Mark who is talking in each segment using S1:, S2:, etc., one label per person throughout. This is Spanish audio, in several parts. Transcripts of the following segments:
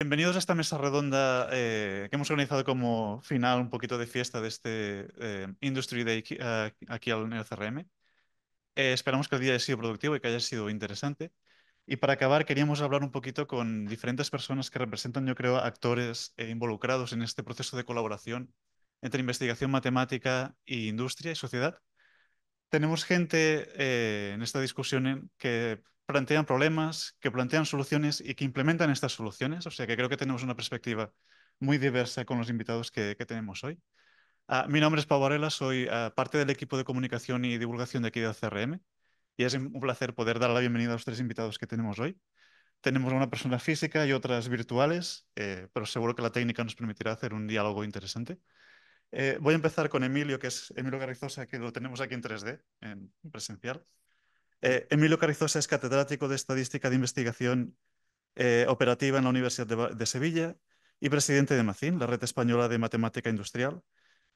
S1: Bienvenidos a esta mesa redonda que hemos organizado como final, un poquito de fiesta de este Industry Day aquí en el CRM. Esperamos que el día haya sido productivo y que haya sido interesante. Y para acabar, queríamos hablar un poquito con diferentes personas que representan, yo creo, actores involucrados en este proceso de colaboración entre investigación matemática y industria y sociedad. Tenemos gente en esta discusión que plantean problemas, que plantean soluciones y que implementan estas soluciones. O sea que creo que tenemos una perspectiva muy diversa con los invitados que tenemos hoy. Mi nombre es Pau Varela, soy parte del equipo de comunicación y divulgación de aquí de CRM y es un placer poder dar la bienvenida a los tres invitados que tenemos hoy. Tenemos una persona física y otras virtuales, pero seguro que la técnica nos permitirá hacer un diálogo interesante. Voy a empezar con Emilio, que es Emilio Carrizosa, que lo tenemos aquí en 3D, en presencial. Emilio Carrizosa es catedrático de Estadística de Investigación Operativa en la Universidad de Sevilla y presidente de MACIN, la Red Española de Matemática Industrial.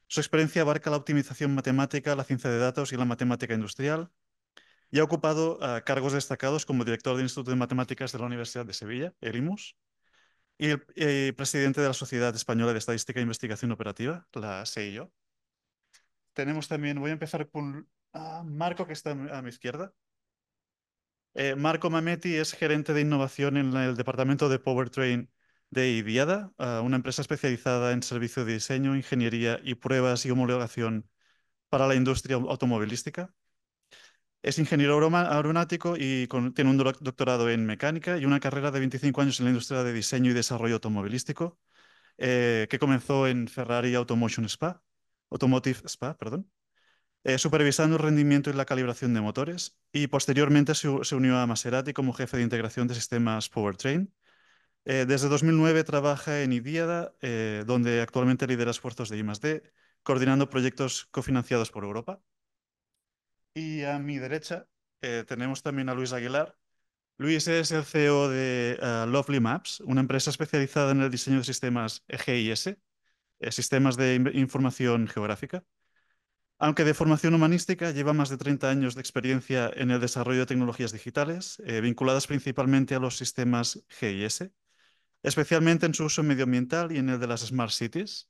S1: Su experiencia abarca la optimización matemática, la ciencia de datos y la matemática industrial y ha ocupado cargos destacados como director del Instituto de Matemáticas de la Universidad de Sevilla, el IMUS, y presidente de la Sociedad Española de Estadística e Investigación Operativa, la SEIO. Tenemos también, voy a empezar con Marco, que está a mi izquierda. Marco Mametti es gerente de innovación en el departamento de Powertrain de IDIADA, una empresa especializada en servicio de diseño, ingeniería y pruebas y homologación para la industria automovilística. Es ingeniero aeronáutico y tiene un doctorado en mecánica y una carrera de 25 años en la industria de diseño y desarrollo automovilístico, que comenzó en Ferrari Automotive Spa, perdón, supervisando el rendimiento y la calibración de motores, y posteriormente se unió a Maserati como jefe de integración de sistemas Powertrain. Desde 2009 trabaja en IDIADA, donde actualmente lidera esfuerzos de I+D, coordinando proyectos cofinanciados por Europa. Y a mi derecha tenemos también a Luis Aguilar. Luis es el CEO de Lovely Maps, una empresa especializada en el diseño de sistemas GIS, sistemas de información geográfica. Aunque de formación humanística, lleva más de 30 años de experiencia en el desarrollo de tecnologías digitales, vinculadas principalmente a los sistemas GIS, especialmente en su uso medioambiental y en el de las Smart Cities.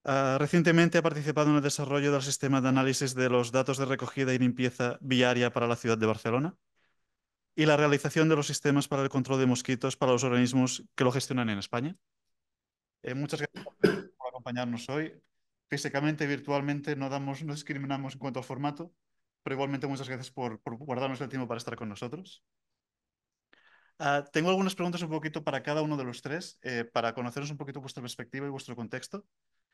S1: Recientemente ha participado en el desarrollo del sistema de análisis de los datos de recogida y limpieza viaria para la ciudad de Barcelona y la realización de los sistemas para el control de mosquitos para los organismos que lo gestionan en España. Muchas gracias por acompañarnos hoy. Físicamente, virtualmente, no discriminamos en cuanto al formato, pero igualmente muchas gracias por guardarnos el tiempo para estar con nosotros. Tengo algunas preguntas un poquito para cada uno de los tres, para conoceros un poquito vuestra perspectiva y vuestro contexto.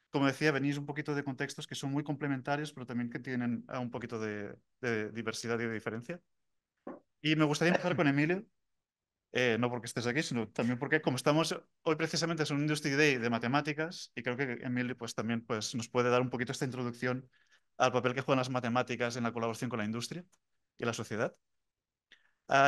S1: Como decía, venís un poquito de contextos que son muy complementarios, pero también que tienen un poquito de diversidad y de diferencia. Y me gustaría empezar con Emilio, no porque estés aquí, sino también porque como estamos hoy precisamente es un Industry Day de matemáticas, y creo que Emilio pues, también pues, nos puede dar un poquito esta introducción al papel que juegan las matemáticas en la colaboración con la industria y la sociedad.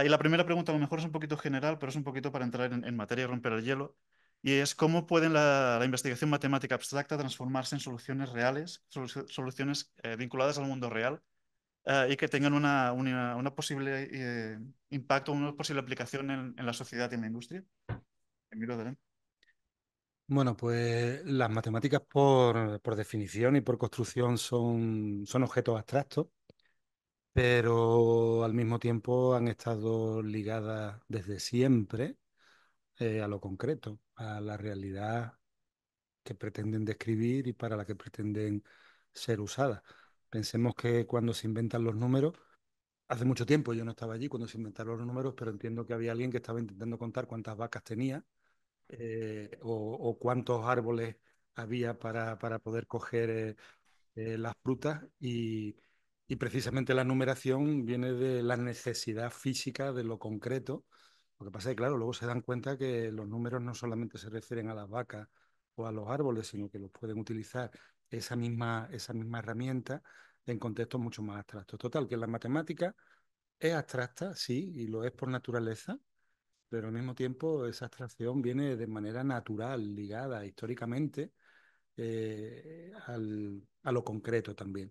S1: Y la primera pregunta a lo mejor es un poquito general, pero es un poquito para entrar en materia y romper el hielo. Y es cómo puede la investigación matemática abstracta transformarse en soluciones reales, soluciones vinculadas al mundo real, y que tengan una posible impacto, una posible aplicación en la sociedad y en la industria. Emilio, adelante.
S2: Bueno, pues las matemáticas por definición y por construcción son objetos abstractos, pero al mismo tiempo han estado ligadas desde siempre a lo concreto, a la realidad que pretenden describir y para la que pretenden ser usadas. Pensemos que cuando se inventan los números, hace mucho tiempo, yo no estaba allí cuando se inventaron los números, pero entiendo que había alguien que estaba intentando contar cuántas vacas tenía o cuántos árboles había para poder coger las frutas y precisamente la numeración viene de la necesidad física de lo concreto. Lo que pasa es que, claro, luego se dan cuenta que los números no solamente se refieren a las vacas o a los árboles, sino que los pueden utilizar esa misma herramienta en contextos mucho más abstractos. Total, que la matemática es abstracta, sí, y lo es por naturaleza, pero al mismo tiempo esa abstracción viene de manera natural, ligada históricamente a lo concreto también.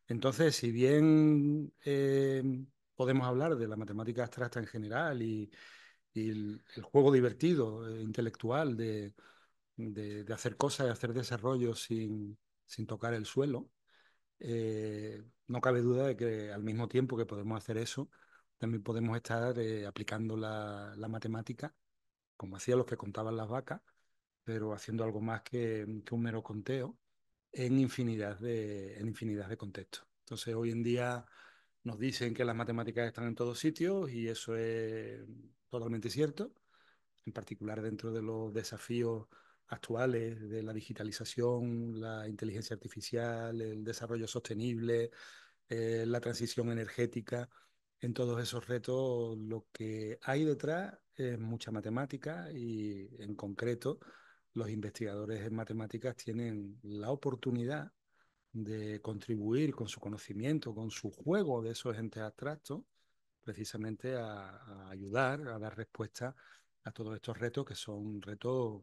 S2: Entonces, si bien podemos hablar de la matemática abstracta en general y el juego divertido, intelectual, de hacer cosas, de hacer desarrollo sin tocar el suelo, no cabe duda de que al mismo tiempo que podemos hacer eso, también podemos estar aplicando la matemática, como hacían los que contaban las vacas, pero haciendo algo más que un mero conteo en infinidad de contextos. Entonces, hoy en día nos dicen que las matemáticas están en todos sitios y eso es totalmente cierto, en particular dentro de los desafíos actuales de la digitalización, la inteligencia artificial, el desarrollo sostenible, la transición energética. En todos esos retos lo que hay detrás es mucha matemática y en concreto los investigadores en matemáticas tienen la oportunidad de contribuir con su conocimiento, con su juego de esos entes abstractos, precisamente a ayudar, a dar respuesta a todos estos retos que son retos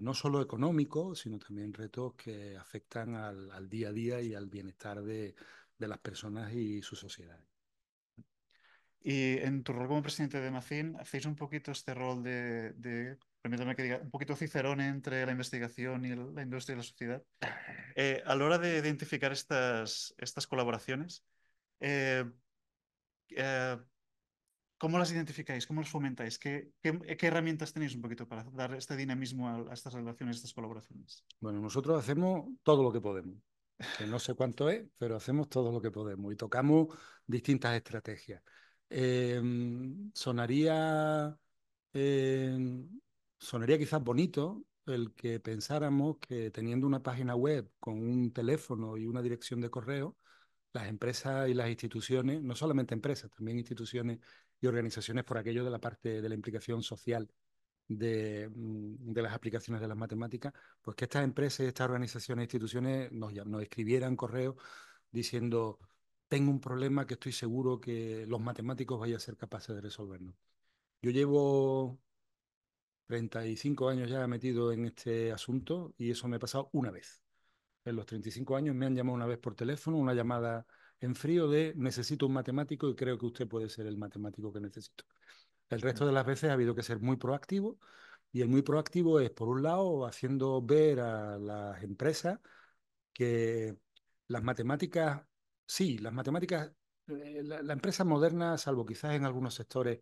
S2: no solo económicos, sino también retos que afectan al día a día y al bienestar de las personas y sus sociedades.
S1: Y en tu rol como presidente de Macin, ¿hacéis un poquito este rol permítame que diga, un poquito cicerone entre la investigación y la industria y la sociedad? A la hora de identificar estas colaboraciones, eh, eh, ¿cómo las identificáis? ¿Cómo las fomentáis? ¿Qué herramientas tenéis un poquito para dar este dinamismo a estas relaciones, a estas colaboraciones?
S2: Bueno, nosotros hacemos todo lo que podemos, que no sé cuánto es, pero hacemos todo lo que podemos y tocamos distintas estrategias. Eh, sonaría, eh, sonaría quizás bonito el que pensáramos que teniendo una página web con un teléfono y una dirección de correo, las empresas y las instituciones, no solamente empresas, también instituciones y organizaciones por aquello de la parte de la implicación social de las aplicaciones de las matemáticas, pues que estas empresas, estas organizaciones e instituciones nos escribieran correos diciendo, tengo un problema que estoy seguro que los matemáticos vayan a ser capaces de resolverlo. Yo llevo 35 años ya metido en este asunto y eso me ha pasado una vez. En los 35 años me han llamado una vez por teléfono, una llamada en frío de necesito un matemático y creo que usted puede ser el matemático que necesito. El resto de las veces ha habido que ser muy proactivo y el muy proactivo es, por un lado, haciendo ver a las empresas que las matemáticas, sí, las matemáticas, la empresa moderna, salvo quizás en algunos sectores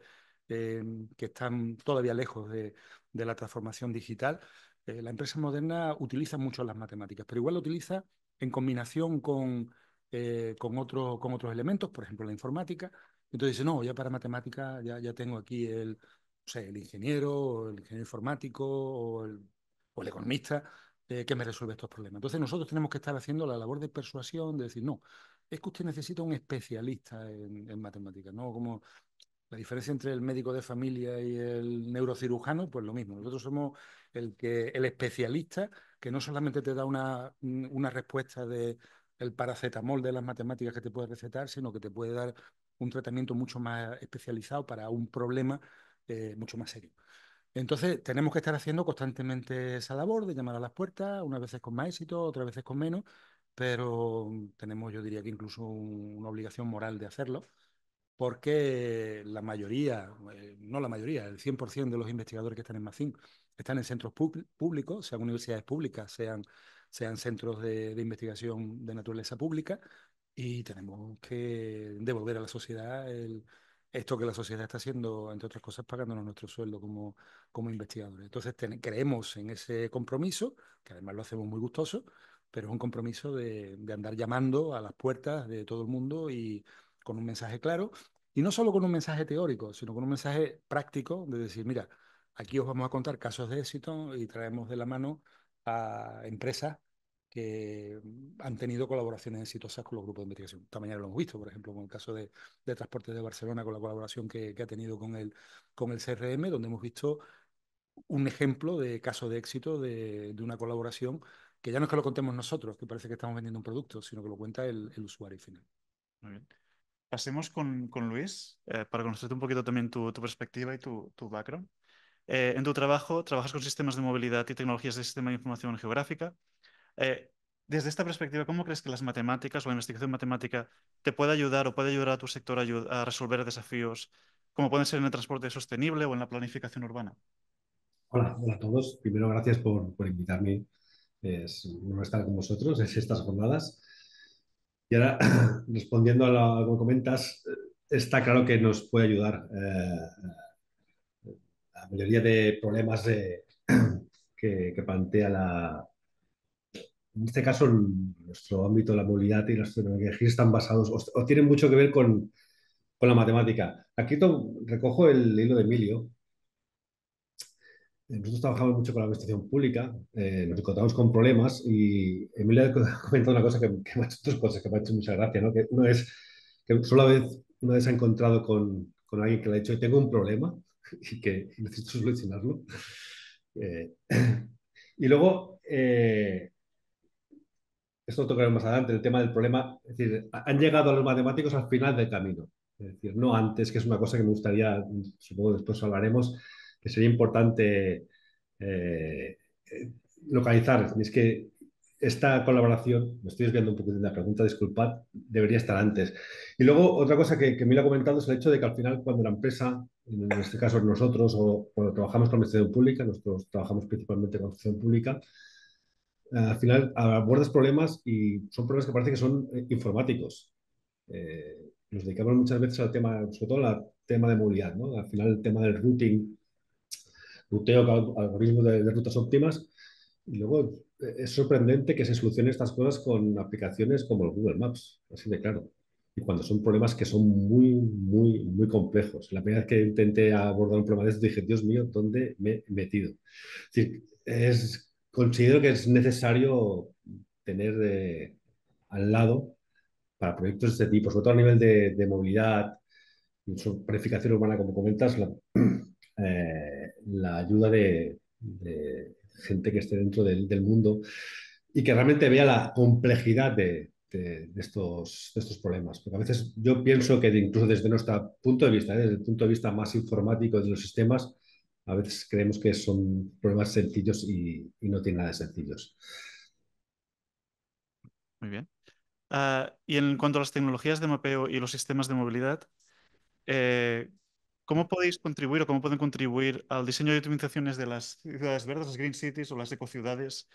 S2: que están todavía lejos de la transformación digital, la empresa moderna utiliza mucho las matemáticas, pero igual lo utiliza en combinación con otros elementos, por ejemplo, la informática. Entonces dice, no, ya para matemáticas ya tengo aquí no sé, el ingeniero, o el ingeniero informático o el economista que me resuelve estos problemas. Entonces nosotros tenemos que estar haciendo la labor de persuasión, de decir, no, es que usted necesita un especialista en matemáticas, ¿no? Como la diferencia entre el médico de familia y el neurocirujano, pues lo mismo. Nosotros somos el especialista que no solamente te da una respuesta de el paracetamol de las matemáticas que te puede recetar, sino que te puede dar un tratamiento mucho más especializado para un problema mucho más serio. Entonces, tenemos que estar haciendo constantemente esa labor de llamar a las puertas, unas veces con más éxito, otras veces con menos, pero tenemos, yo diría que incluso una obligación moral de hacerlo, porque la mayoría, no la mayoría, el 100% de los investigadores que están en Macín están en centros públicos, sean universidades públicas, sean centros de investigación de naturaleza pública, y tenemos que devolver a la sociedad esto que la sociedad está haciendo, entre otras cosas, pagándonos nuestro sueldo como investigadores. Entonces, creemos en ese compromiso, que además lo hacemos muy gustoso, pero es un compromiso de andar llamando a las puertas de todo el mundo y con un mensaje claro, y no solo con un mensaje teórico, sino con un mensaje práctico de decir, mira, aquí os vamos a contar casos de éxito y traemos de la mano a empresas que han tenido colaboraciones exitosas con los grupos de investigación. Esta mañana lo hemos visto, por ejemplo, con el caso de Transportes de Barcelona, con la colaboración que ha tenido con el CRM, donde hemos visto un ejemplo de caso de éxito de una colaboración que ya no es que lo contemos nosotros, que parece que estamos vendiendo un producto, sino que lo cuenta el usuario final.
S1: Muy bien. Pasemos con Luis, para conocerte un poquito también tu perspectiva y tu background. En tu trabajo, trabajas con sistemas de movilidad y tecnologías de sistema de información geográfica. Eh, Desde esta perspectiva, ¿cómo crees que las matemáticas o la investigación matemática te puede ayudar o puede ayudar a tu sector a resolver desafíos como pueden ser en el transporte sostenible o en la planificación urbana.
S3: Hola, hola a todos. Primero, gracias por invitarme. Es un honor estar con vosotros en estas jornadas. Y ahora, respondiendo a lo que comentas, está claro que nos puede ayudar. La mayoría de problemas que plantea en este caso, en nuestro ámbito, la movilidad y las tecnologías están basados o tienen mucho que ver con la matemática. Aquí recojo el hilo de Emilio. Nosotros trabajamos mucho con la administración pública, nos encontramos con problemas y Emilio ha comentado una cosa que me ha hecho dos cosas que me ha hecho mucha gracia, ¿no? Que uno es que una vez se ha encontrado con alguien que le ha dicho, tengo un problema y que necesito solucionarlo. Eh, y luego, esto lo tocaremos más adelante, el tema del problema, es decir, han llegado a los matemáticos al final del camino, es decir, no antes, que es una cosa que me gustaría, supongo después hablaremos, que sería importante eh, eh, localizar. Y es que esta colaboración, me estoy desviando un poquito de la pregunta, disculpad, debería estar antes. Y luego, otra cosa que me lo ha comentado es el hecho de que al final, cuando la empresa, en este caso nosotros, o cuando trabajamos con administración pública, nosotros trabajamos principalmente con administración pública, al final abordas problemas y son problemas que parece que son informáticos. Nos dedicamos muchas veces al tema, sobre todo al tema de movilidad, ¿no? Al final el tema del routing, ruteo, algoritmos de rutas óptimas. Y luego es sorprendente que se solucionen estas cosas con aplicaciones como el Google Maps, así de claro. Y cuando son problemas que son muy, muy, muy complejos. La primera vez que intenté abordar un problema de esto dije, Dios mío, ¿dónde me he metido? Es decir, considero que es necesario tener al lado para proyectos de este tipo, sobre todo a nivel de movilidad, planificación urbana, como comentas, la ayuda de gente que esté dentro del mundo y que realmente vea la complejidad de estos problemas. Porque a veces yo pienso que incluso desde nuestro punto de vista, desde el punto de vista más informático de los sistemas, a veces creemos que son problemas sencillos y no tienen nada de sencillos.
S1: Muy bien. Y en cuanto a las tecnologías de mapeo y los sistemas de movilidad, eh, ¿cómo podéis contribuir o cómo pueden contribuir al diseño y optimizaciones de las ciudades verdes, las green cities o las ecociudades,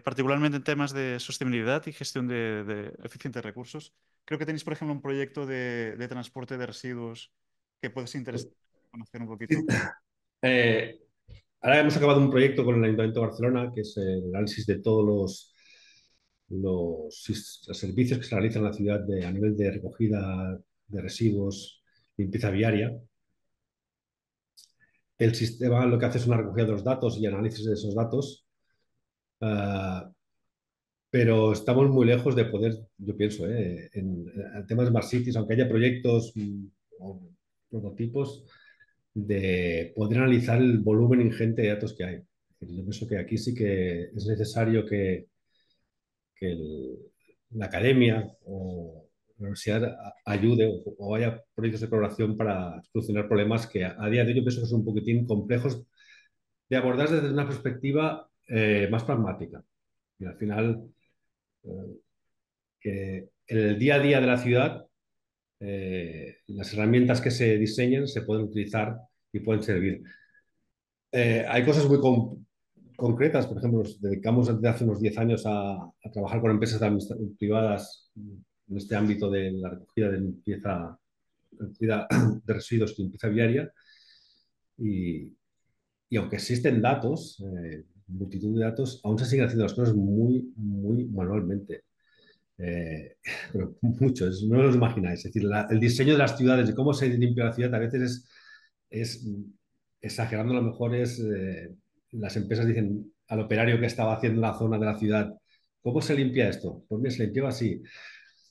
S1: particularmente en temas de sostenibilidad y gestión de eficientes recursos? Creo que tenéis, por ejemplo, un proyecto de transporte de residuos que puede ser interesante conocer un poquito.
S3: Eh, Ahora hemos acabado un proyecto con el Ayuntamiento de Barcelona, que es el análisis de todos los servicios que se realizan en la ciudad a nivel de recogida de residuos, limpieza viaria. El sistema lo que hace es una recogida de los datos y análisis de esos datos, ah, pero estamos muy lejos de poder, yo pienso, en temas de Smart Cities, aunque haya proyectos o prototipos, de poder analizar el volumen ingente de datos que hay. Es decir, yo pienso que aquí sí que es necesario que la academia o la universidad ayude o haya proyectos de colaboración para solucionar problemas que a día de hoy yo pienso que son un poquitín complejos de abordar desde una perspectiva más pragmática. Y al final, eh, que en el día a día de la ciudad, las herramientas que se diseñen se pueden utilizar y pueden servir. Hay cosas muy concretas, por ejemplo, nos dedicamos desde hace unos 10 años a trabajar con empresas privadas en este ámbito de la recogida de limpieza, recogida de residuos y limpieza viaria. Y, y aunque existen datos, multitud de datos, aún se siguen haciendo las cosas muy, muy manualmente. Eh, pero muchos, no os imagináis. Es decir, el diseño de las ciudades, de cómo se limpia la ciudad, a veces es exagerando, a lo mejor las empresas dicen al operario que estaba haciendo la zona de la ciudad, ¿cómo se limpia esto? Pues mira, se limpiaba así.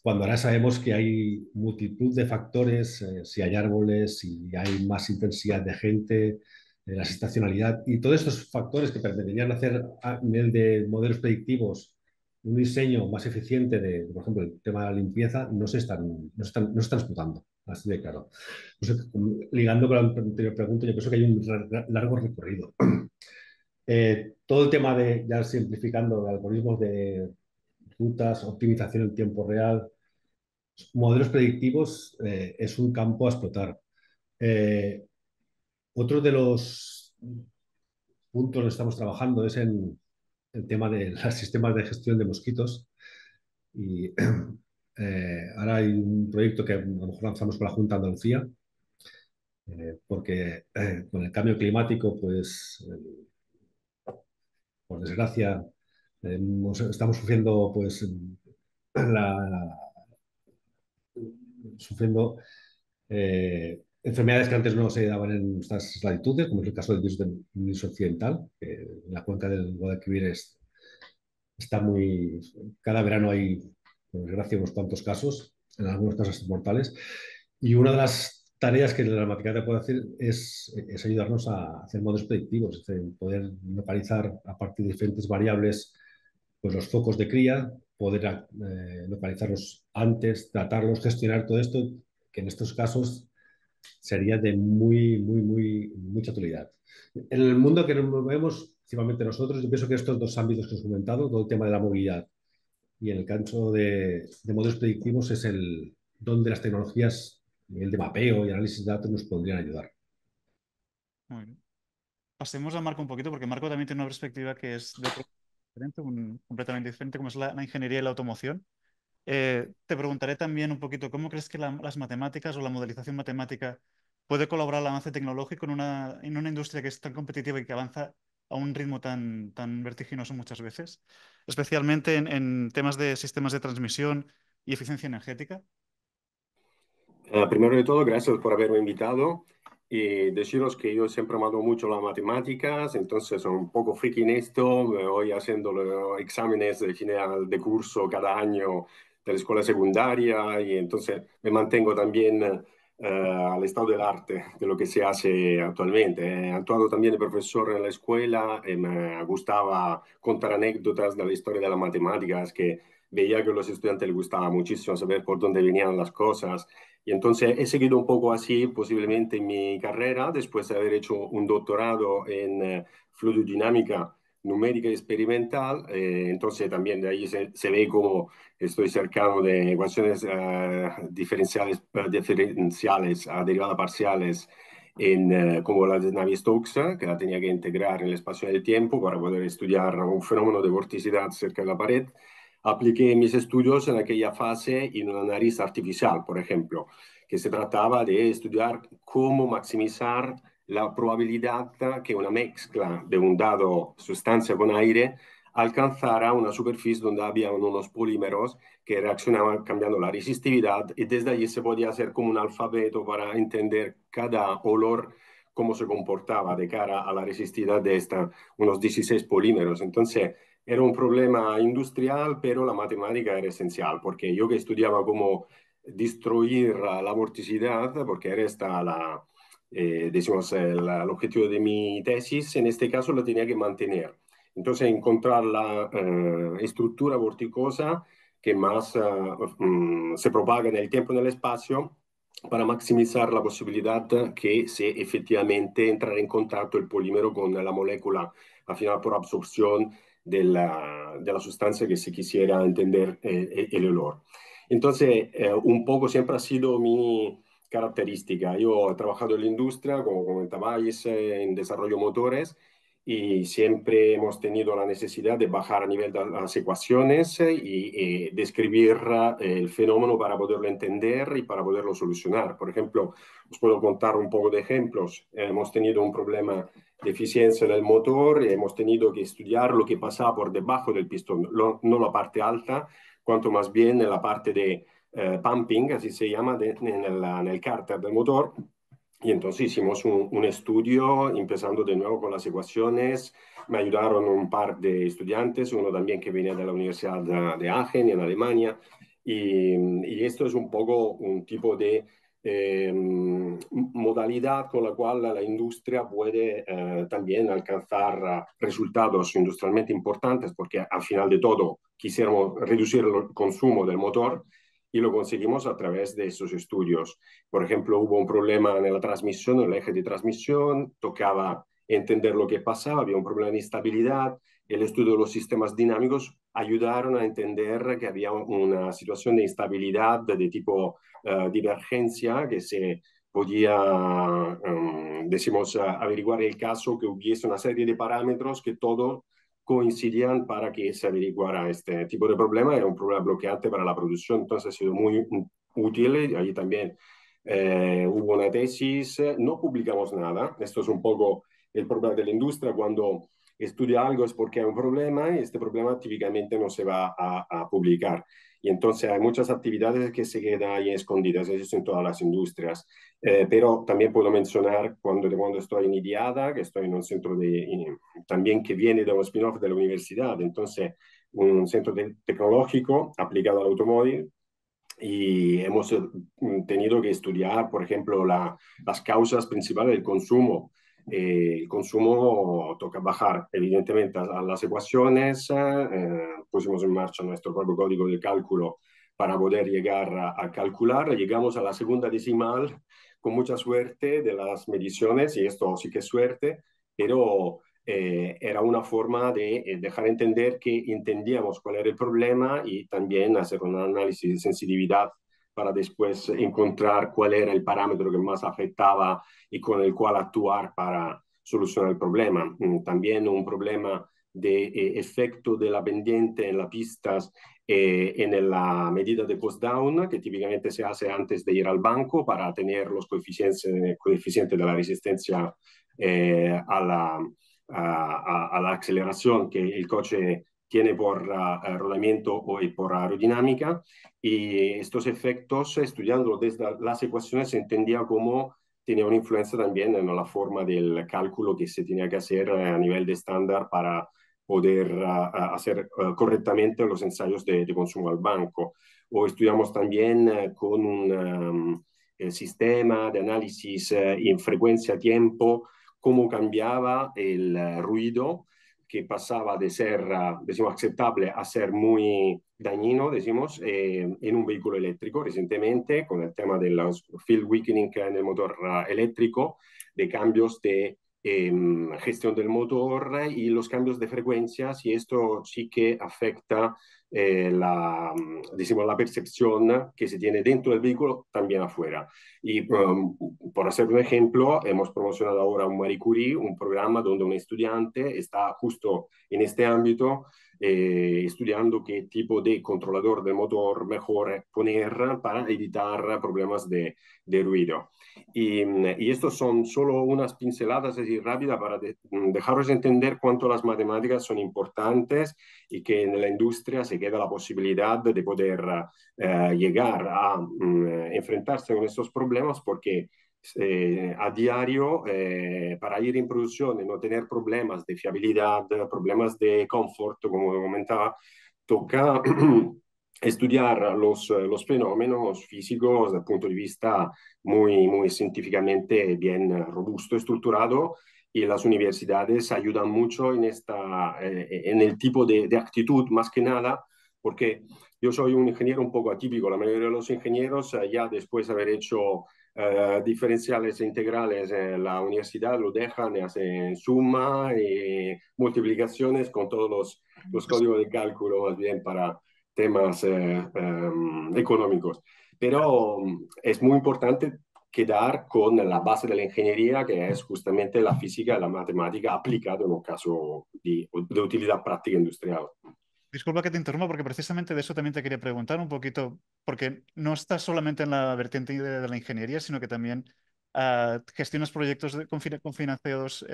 S3: Cuando ahora sabemos que hay multitud de factores, si hay árboles, si hay más intensidad de gente, la estacionalidad y todos estos factores que permitirían hacer a nivel de modelos predictivos un diseño más eficiente por ejemplo, el tema de la limpieza, no se están explotando, así de claro. No sé, ligando con la anterior pregunta, yo pienso que hay un largo recorrido. Todo el tema de, ya simplificando, de algoritmos de rutas, optimización en tiempo real, modelos predictivos, es un campo a explotar. Eh, Otro de los puntos que estamos trabajando es en el tema de los sistemas de gestión de mosquitos. Y ahora hay un proyecto que a lo mejor lanzamos con la Junta de Andalucía, porque con el cambio climático, pues, por desgracia, estamos sufriendo, pues, sufriendo enfermedades que antes no se daban en estas latitudes, como es el caso del virus occidental, que en la cuenca del Guadalquivir está muy... Cada verano hay, por desgracia, unos cuantos casos, en algunos casos mortales, y una de las tareas que la matemática puede hacer es ayudarnos a hacer modelos predictivos, es decir, poder localizar a partir de diferentes variables pues, los focos de cría, poder localizarlos antes, tratarlos, gestionar todo esto, que en estos casos sería de mucha utilidad. En el mundo que nos movemos, principalmente nosotros, yo pienso que estos dos ámbitos que os he comentado, todo el tema de la movilidad y en el caso de modelos predictivos es el donde las tecnologías, a nivel de mapeo y análisis de datos nos podrían ayudar.
S1: Muy bien. Pasemos a Marco un poquito, porque Marco también tiene una perspectiva que es de otro diferente, completamente diferente, como es la ingeniería y la automoción. Te preguntaré también un poquito, ¿cómo crees que las matemáticas o la modelización matemática puede colaborar al avance tecnológico en una industria que es tan competitiva y que avanza a un ritmo tan vertiginoso muchas veces, especialmente en temas de sistemas de transmisión y eficiencia energética?
S4: Primero de todo, gracias por haberme invitado y deciros que yo siempre he amado mucho las matemáticas, entonces soy un poco friki en esto, me voy haciendo los exámenes de final de curso cada año de la escuela secundaria y entonces me mantengo también al estado del arte de lo que se hace actualmente. He actuado también de profesor en la escuela y me gustaba contar anécdotas de la historia de las matemáticas que veía que a los estudiantes les gustaba muchísimo saber por dónde venían las cosas. Y entonces he seguido un poco así posiblemente en mi carrera, después de haber hecho un doctorado en fluidodinámica numérica y experimental. Entonces también de ahí se ve cómo estoy cercano de ecuaciones diferenciales a derivadas parciales como la de Navier-Stokes, que la tenía que integrar en el espacio y el tiempo para poder estudiar un fenómeno de vorticidad cerca de la pared. Apliqué mis estudios en aquella fase en una nariz artificial, por ejemplo, que se trataba de estudiar cómo maximizar la probabilidad que una mezcla de un dado sustancia con aire alcanzara una superficie donde había unos polímeros que reaccionaban cambiando la resistividad y desde allí se podía hacer como un alfabeto para entender cada olor cómo se comportaba de cara a la resistividad de unos 16 polímeros. Entonces, era un problema industrial, pero la matemática era esencial, porque yo que estudiaba cómo destruir la vorticidad, porque era esta decimos, el objetivo de mi tesis, en este caso lo tenía que mantener. Entonces, encontrar la estructura vorticosa que más se propaga en el tiempo y en el espacio para maximizar la posibilidad que se efectivamente entrara en contacto el polímero con la molécula, al final por absorción de la sustancia que se quisiera entender el olor. Entonces, un poco siempre ha sido mi característica. Yo he trabajado en la industria, como comentabais, en desarrollo motores y siempre hemos tenido la necesidad de bajar a nivel de las ecuaciones y describir el fenómeno para poderlo entender y para poderlo solucionar. Por ejemplo, os puedo contar un poco de ejemplos. Hemos tenido un problema de eficiencia del motor y hemos tenido que estudiar lo que pasaba por debajo del pistón, no la parte alta, cuanto más bien en la parte de pumping, así se llama, en el cárter del motor. Y entonces hicimos un estudio, empezando de nuevo con las ecuaciones. Me ayudaron un par de estudiantes, uno también que venía de la Universidad de Aachen en Alemania. Y esto es un poco un tipo de modalidad con la cual la industria puede también alcanzar resultados industrialmente importantes, porque al final de todo quisiéramos reducir el consumo del motor y lo conseguimos a través de esos estudios. Por ejemplo, hubo un problema en la transmisión, en el eje de transmisión, tocaba entender lo que pasaba, había un problema de instabilidad, el estudio de los sistemas dinámicos ayudaron a entender que había una situación de instabilidad de tipo divergencia que se podía, decimos, averiguar el caso, que hubiese una serie de parámetros que todos coincidían para que se averiguara este tipo de problema. Era un problema bloqueante para la producción, entonces ha sido muy útil. Allí también hubo una tesis, no publicamos nada. Esto es un poco el problema de la industria cuando estudia algo es porque hay un problema y este problema típicamente no se va a publicar. Y entonces hay muchas actividades que se quedan ahí escondidas, eso en todas las industrias. Pero también puedo mencionar cuando estoy en IDIADA, que estoy en un centro también que viene de un spin-off de la universidad, entonces un centro tecnológico aplicado al automóvil, y hemos tenido que estudiar, por ejemplo, las causas principales del consumo. El consumo toca bajar, evidentemente, a las ecuaciones. Pusimos en marcha nuestro propio código de cálculo para poder llegar a calcular. Llegamos a la segunda decimal con mucha suerte de las mediciones, y esto sí que es suerte, pero era una forma de dejar entender que entendíamos cuál era el problema y también hacer un análisis de sensibilidad para después encontrar cuál era el parámetro que más afectaba y con el cual actuar para solucionar el problema. También un problema de efecto de la pendiente en las pistas en la medida de cost down, que típicamente se hace antes de ir al banco para tener los coeficientes de la resistencia a la aceleración que el coche tiene por rodamiento o por aerodinámica, y estos efectos, estudiando desde las ecuaciones, se entendía cómo tenía una influencia también en la forma del cálculo que se tenía que hacer a nivel de estándar para poder hacer correctamente los ensayos de consumo al banco. O estudiamos también con un sistema de análisis en frecuencia-tiempo cómo cambiaba el ruido, que pasaba de ser, decimos, aceptable a ser muy dañino, decimos, en un vehículo eléctrico recientemente, con el tema del field weakening en el motor eléctrico, de cambios de gestión del motor y los cambios de frecuencias, y esto sí que afecta decimos, la percepción que se tiene dentro del vehículo, también afuera. Y por hacer un ejemplo, hemos promocionado ahora un Marie Curie, un programa donde un estudiante está justo en este ámbito, estudiando qué tipo de controlador del motor mejor poner para evitar problemas de ruido. Y estos son solo unas pinceladas así rápidas para dejaros entender cuánto las matemáticas son importantes y que en la industria se queda la posibilidad de poder llegar a enfrentarse con estos problemas, porque a diario, para ir en producción y no tener problemas de fiabilidad, problemas de confort, como comentaba, toca estudiar los fenómenos físicos desde el punto de vista muy científicamente bien robusto, estructurado, y las universidades ayudan mucho en el tipo de actitud, más que nada, porque yo soy un ingeniero un poco atípico. La mayoría de los ingenieros, ya después de haber hecho diferenciales e integrales en la universidad, lo dejan y hacen suma y multiplicaciones con todos los códigos de cálculo, más bien para temas económicos. Pero es muy importante quedar con la base de la ingeniería, que es justamente la física y la matemática aplicada en un caso de utilidad práctica industrial.
S1: Disculpa que te interrumpa, porque precisamente de eso también te quería preguntar un poquito, porque no estás solamente en la vertiente de la ingeniería, sino que también gestionas proyectos financiados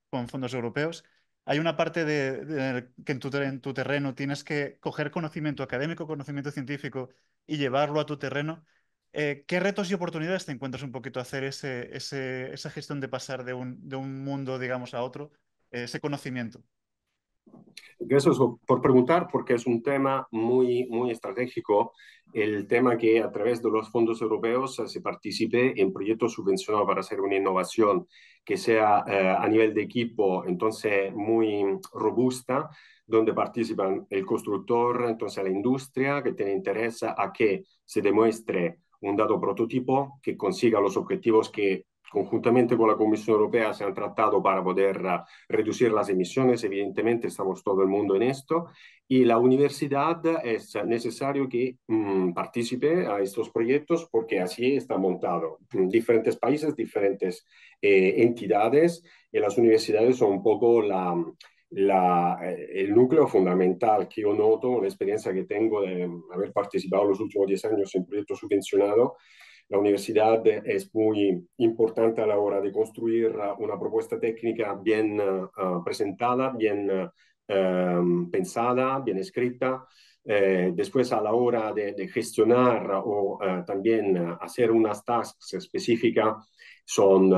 S1: con fondos europeos. Hay una parte que en tu terreno tienes que coger conocimiento académico, conocimiento científico y llevarlo a tu terreno. ¿Qué retos y oportunidades te encuentras un poquito a hacer esa gestión de pasar de un mundo, digamos, a otro, ese conocimiento?
S4: Eso es por preguntar, porque es un tema muy estratégico, el tema que a través de los fondos europeos se participe en proyectos subvencionados para hacer una innovación que sea a nivel de equipo, entonces muy robusta, donde participan el constructor, entonces la industria que tiene interés a que se demuestre un dado prototipo que consiga los objetivos que conjuntamente con la Comisión Europea se han tratado para poder reducir las emisiones. Evidentemente, estamos todo el mundo en esto. Y la universidad es necesario que participe a estos proyectos porque así está montado. Diferentes países, diferentes entidades, y las universidades son un poco el núcleo fundamental que yo noto, la experiencia que tengo de haber participado los últimos 10 años en proyectos subvencionados. La universidad es muy importante a la hora de construir una propuesta técnica bien presentada, bien pensada, bien escrita. Después, a la hora de gestionar o también hacer unas tasks específicas, son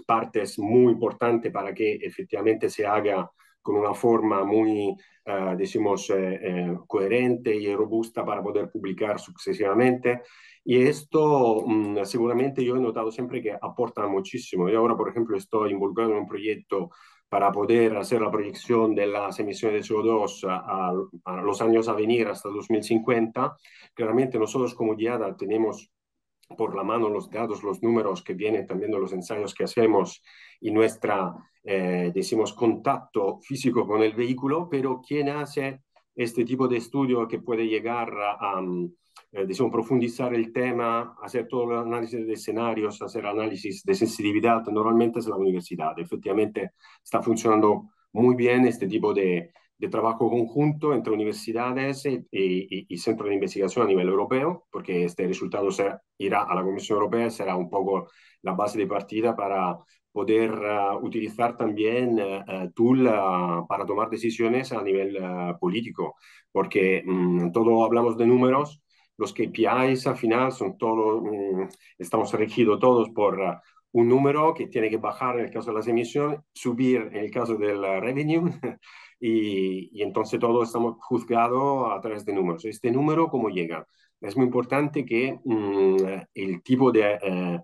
S4: partes muy importantes para que efectivamente se haga con una forma muy, decimos, coherente y robusta para poder publicar sucesivamente. Y esto seguramente yo he notado siempre que aporta muchísimo. Yo ahora, por ejemplo, estoy involucrado en un proyecto para poder hacer la proyección de las emisiones de CO2 a los años a venir hasta 2050. Claramente nosotros como guiada tenemos por la mano los datos, los números que vienen también de los ensayos que hacemos y nuestra, decimos, contacto físico con el vehículo, pero quien hace este tipo de estudio que puede llegar a decimos, profundizar el tema, hacer todo el análisis de escenarios, hacer análisis de sensibilidad, normalmente es la universidad. Efectivamente, está funcionando muy bien este tipo de trabajo conjunto entre universidades y centros de investigación a nivel europeo, porque este resultado irá a la Comisión Europea, será un poco la base de partida para poder utilizar también tool para tomar decisiones a nivel político, porque todo hablamos de números, los KPIs al final son todos, estamos regidos todos por un número que tiene que bajar en el caso de las emisiones, subir en el caso del revenue, y entonces todos estamos juzgados a través de números. Este número, ¿cómo llega? Es muy importante que el tipo de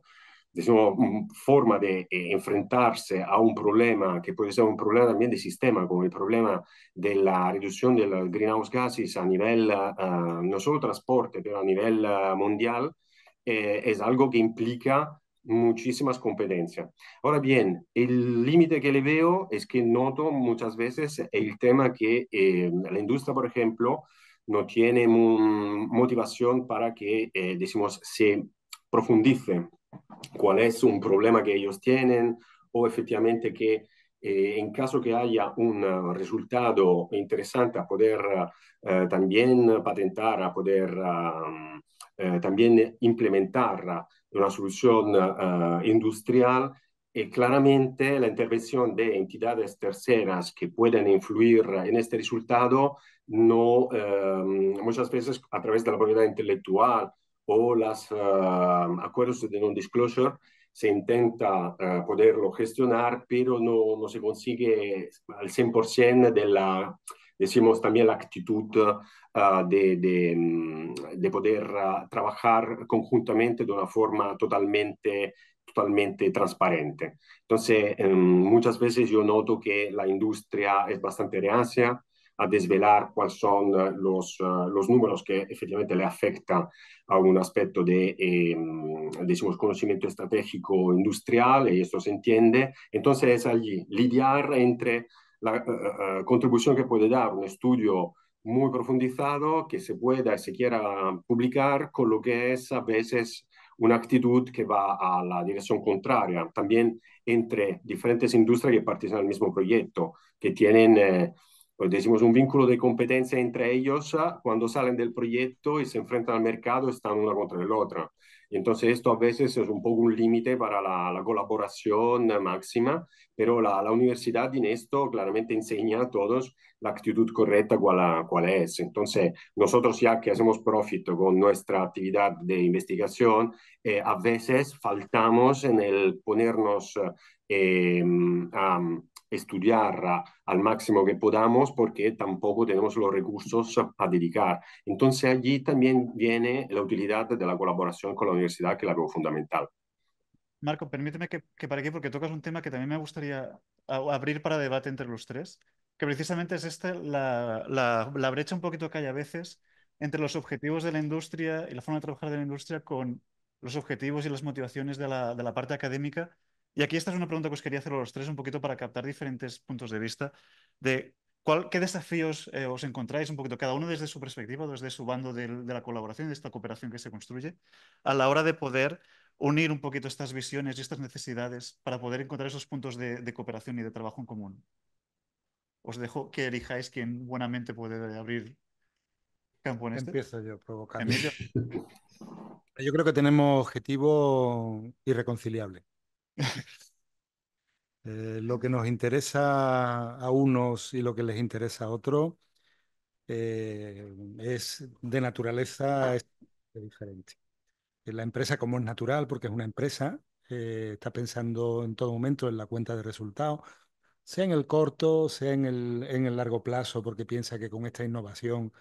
S4: diciamo, forma de enfrentarse a un problema que puede ser un problema también de sistema, como el problema de la reducción de los greenhouse gases a nivel, no solo transporte, pero a nivel mundial, es algo que implica muchísimas competencias. Ahora bien, el límite que le veo es que noto muchas veces el tema que la industria, por ejemplo, no tiene motivación para que, decimos, se profundice cuál es un problema que ellos tienen o efectivamente que en caso que haya un resultado interesante a poder también patentar, a poder también implementar una solución industrial, claramente la intervención de entidades terceras que pueden influir en este resultado, no, muchas veces a través de la propiedad intelectual o los acuerdos de non-disclosure, se intenta poderlo gestionar, pero no se consigue al 100% de la, decimos también la actitud de poder trabajar conjuntamente de una forma totalmente transparente. Entonces, muchas veces yo noto que la industria es bastante reacia a desvelar cuáles son los números que efectivamente le afectan a un aspecto de, decimos, conocimiento estratégico industrial, y esto se entiende. Entonces es allí lidiar entre la contribución que puede dar un estudio muy profundizado que se pueda y se quiera publicar con lo que es a veces una actitud que va a la dirección contraria, también entre diferentes industrias que participan del mismo proyecto, que tienen pues decimos, un vínculo de competencia entre ellos cuando salen del proyecto y se enfrentan al mercado, están una contra la otra. Y entonces esto a veces es un poco un límite para la colaboración máxima, pero la universidad en esto claramente enseña a todos la actitud correcta cuál es. Entonces nosotros ya que hacemos profit con nuestra actividad de investigación, a veces faltamos en el ponernos a estudiar al máximo que podamos porque tampoco tenemos los recursos a dedicar. Entonces allí también viene la utilidad de la colaboración con la universidad, que la veo fundamental.
S1: Marco, permíteme que pare aquí porque tocas un tema que también me gustaría abrir para debate entre los tres, que precisamente es la brecha un poquito que hay a veces entre los objetivos de la industria y la forma de trabajar de la industria con los objetivos y las motivaciones de la parte académica. Y aquí esta es una pregunta que os quería hacer a los tres un poquito para captar diferentes puntos de vista de qué desafíos os encontráis un poquito, cada uno desde su perspectiva, desde su bando de la colaboración, de esta cooperación que se construye, a la hora de poder unir un poquito estas visiones y estas necesidades para poder encontrar esos puntos de cooperación y de trabajo en común. Os dejo que elijáis quién buenamente puede abrir campo en este.
S2: Empiezo yo provocando.
S1: Emilio.
S2: Yo creo que tenemos objetivos irreconciliables. Lo que nos interesa a unos y lo que les interesa a otros es de naturaleza diferente. La empresa, como es natural, porque es una empresa, está pensando en todo momento en la cuenta de resultados, sea en el corto, sea en el largo plazo, porque piensa que con esta innovación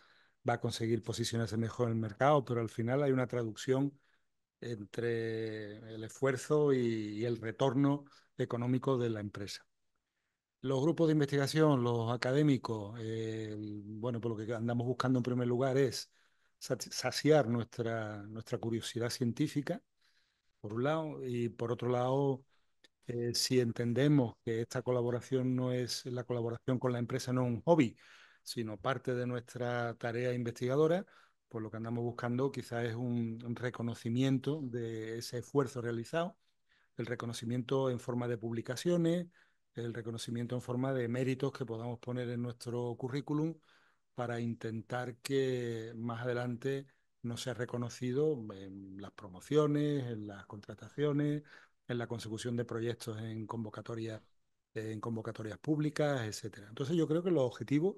S2: va a conseguir posicionarse mejor en el mercado, pero al final hay una traducción entre el esfuerzo y el retorno económico de la empresa. Los grupos de investigación, los académicos, bueno, por lo que andamos buscando en primer lugar es saciar nuestra curiosidad científica, por un lado, y por otro lado, si entendemos que esta colaboración no es la colaboración con la empresa, no es un hobby, sino parte de nuestra tarea investigadora, pues lo que andamos buscando quizás es un reconocimiento de ese esfuerzo realizado, el reconocimiento en forma de publicaciones, el reconocimiento en forma de méritos que podamos poner en nuestro currículum para intentar que más adelante no sea reconocido en las promociones, en las contrataciones, en la consecución de proyectos en convocatorias públicas, etcétera. Entonces yo creo que los objetivos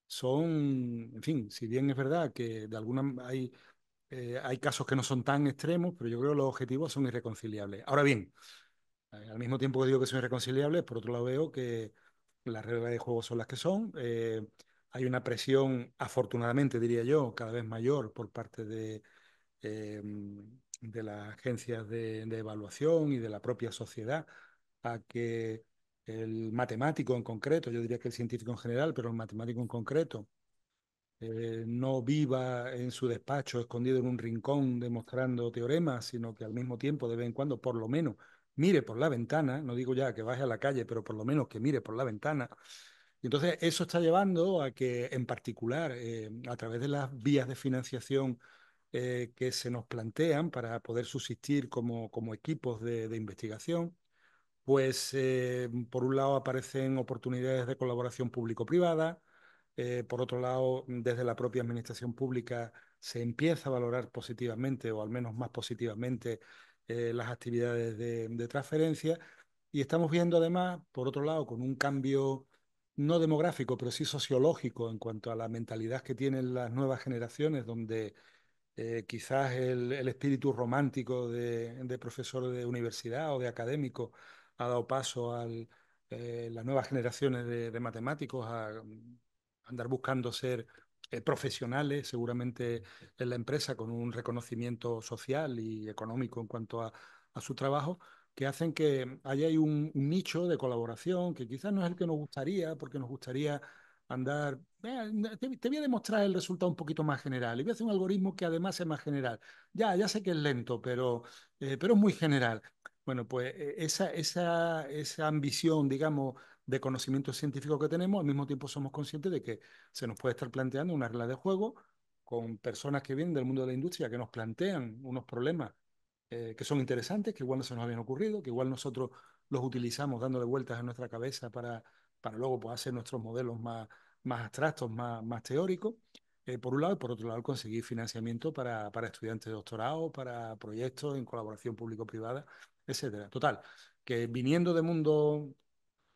S2: son, en fin, si bien es verdad que de alguna hay casos que no son tan extremos, pero yo creo que los objetivos son irreconciliables. Ahora bien, al mismo tiempo que digo que son irreconciliables, por otro lado veo que las reglas de juego son las que son. Hay una presión, afortunadamente diría yo, cada vez mayor por parte eh, de las agencias de evaluación y de la propia sociedad a que el matemático en concreto, yo diría que el científico en general, pero el matemático en concreto, no viva en su despacho escondido en un rincón demostrando teoremas, sino que al mismo tiempo, de vez en cuando, por lo menos, mire por la ventana, no digo ya que baje a la calle, pero por lo menos que mire por la ventana. Y entonces eso está llevando a que, en particular, a través de las vías de financiación que se nos plantean para poder subsistir como equipos de investigación, pues por un lado aparecen oportunidades de colaboración público-privada, por otro lado, desde la propia administración pública se empieza a valorar positivamente, o al menos más positivamente, las actividades de transferencia. Y estamos viendo además, por otro lado, con un cambio no demográfico, pero sí sociológico en cuanto a la mentalidad que tienen las nuevas generaciones, donde quizás el espíritu romántico de profesor de universidad o de académico ha dado paso a las nuevas generaciones de matemáticos a andar buscando ser profesionales, seguramente en la empresa, con un reconocimiento social y económico en cuanto a su trabajo, que hacen que haya ahí un nicho de colaboración que quizás no es el que nos gustaría, porque nos gustaría andar, te voy a demostrar el resultado un poquito más general y voy a hacer un algoritmo que además es más general. Ya sé que es lento, pero es muy general. Bueno, pues esa ambición, digamos, de conocimiento científico que tenemos, al mismo tiempo somos conscientes de que se nos puede estar planteando una regla de juego con personas que vienen del mundo de la industria que nos plantean unos problemas que son interesantes, que igual no se nos habían ocurrido, que igual nosotros los utilizamos dándole vueltas en nuestra cabeza para luego pues, hacer nuestros modelos más abstractos, más teóricos, por un lado, y por otro lado, conseguir financiamiento para estudiantes de doctorado, para proyectos en colaboración público-privada, etcétera. Total, que viniendo de mundos,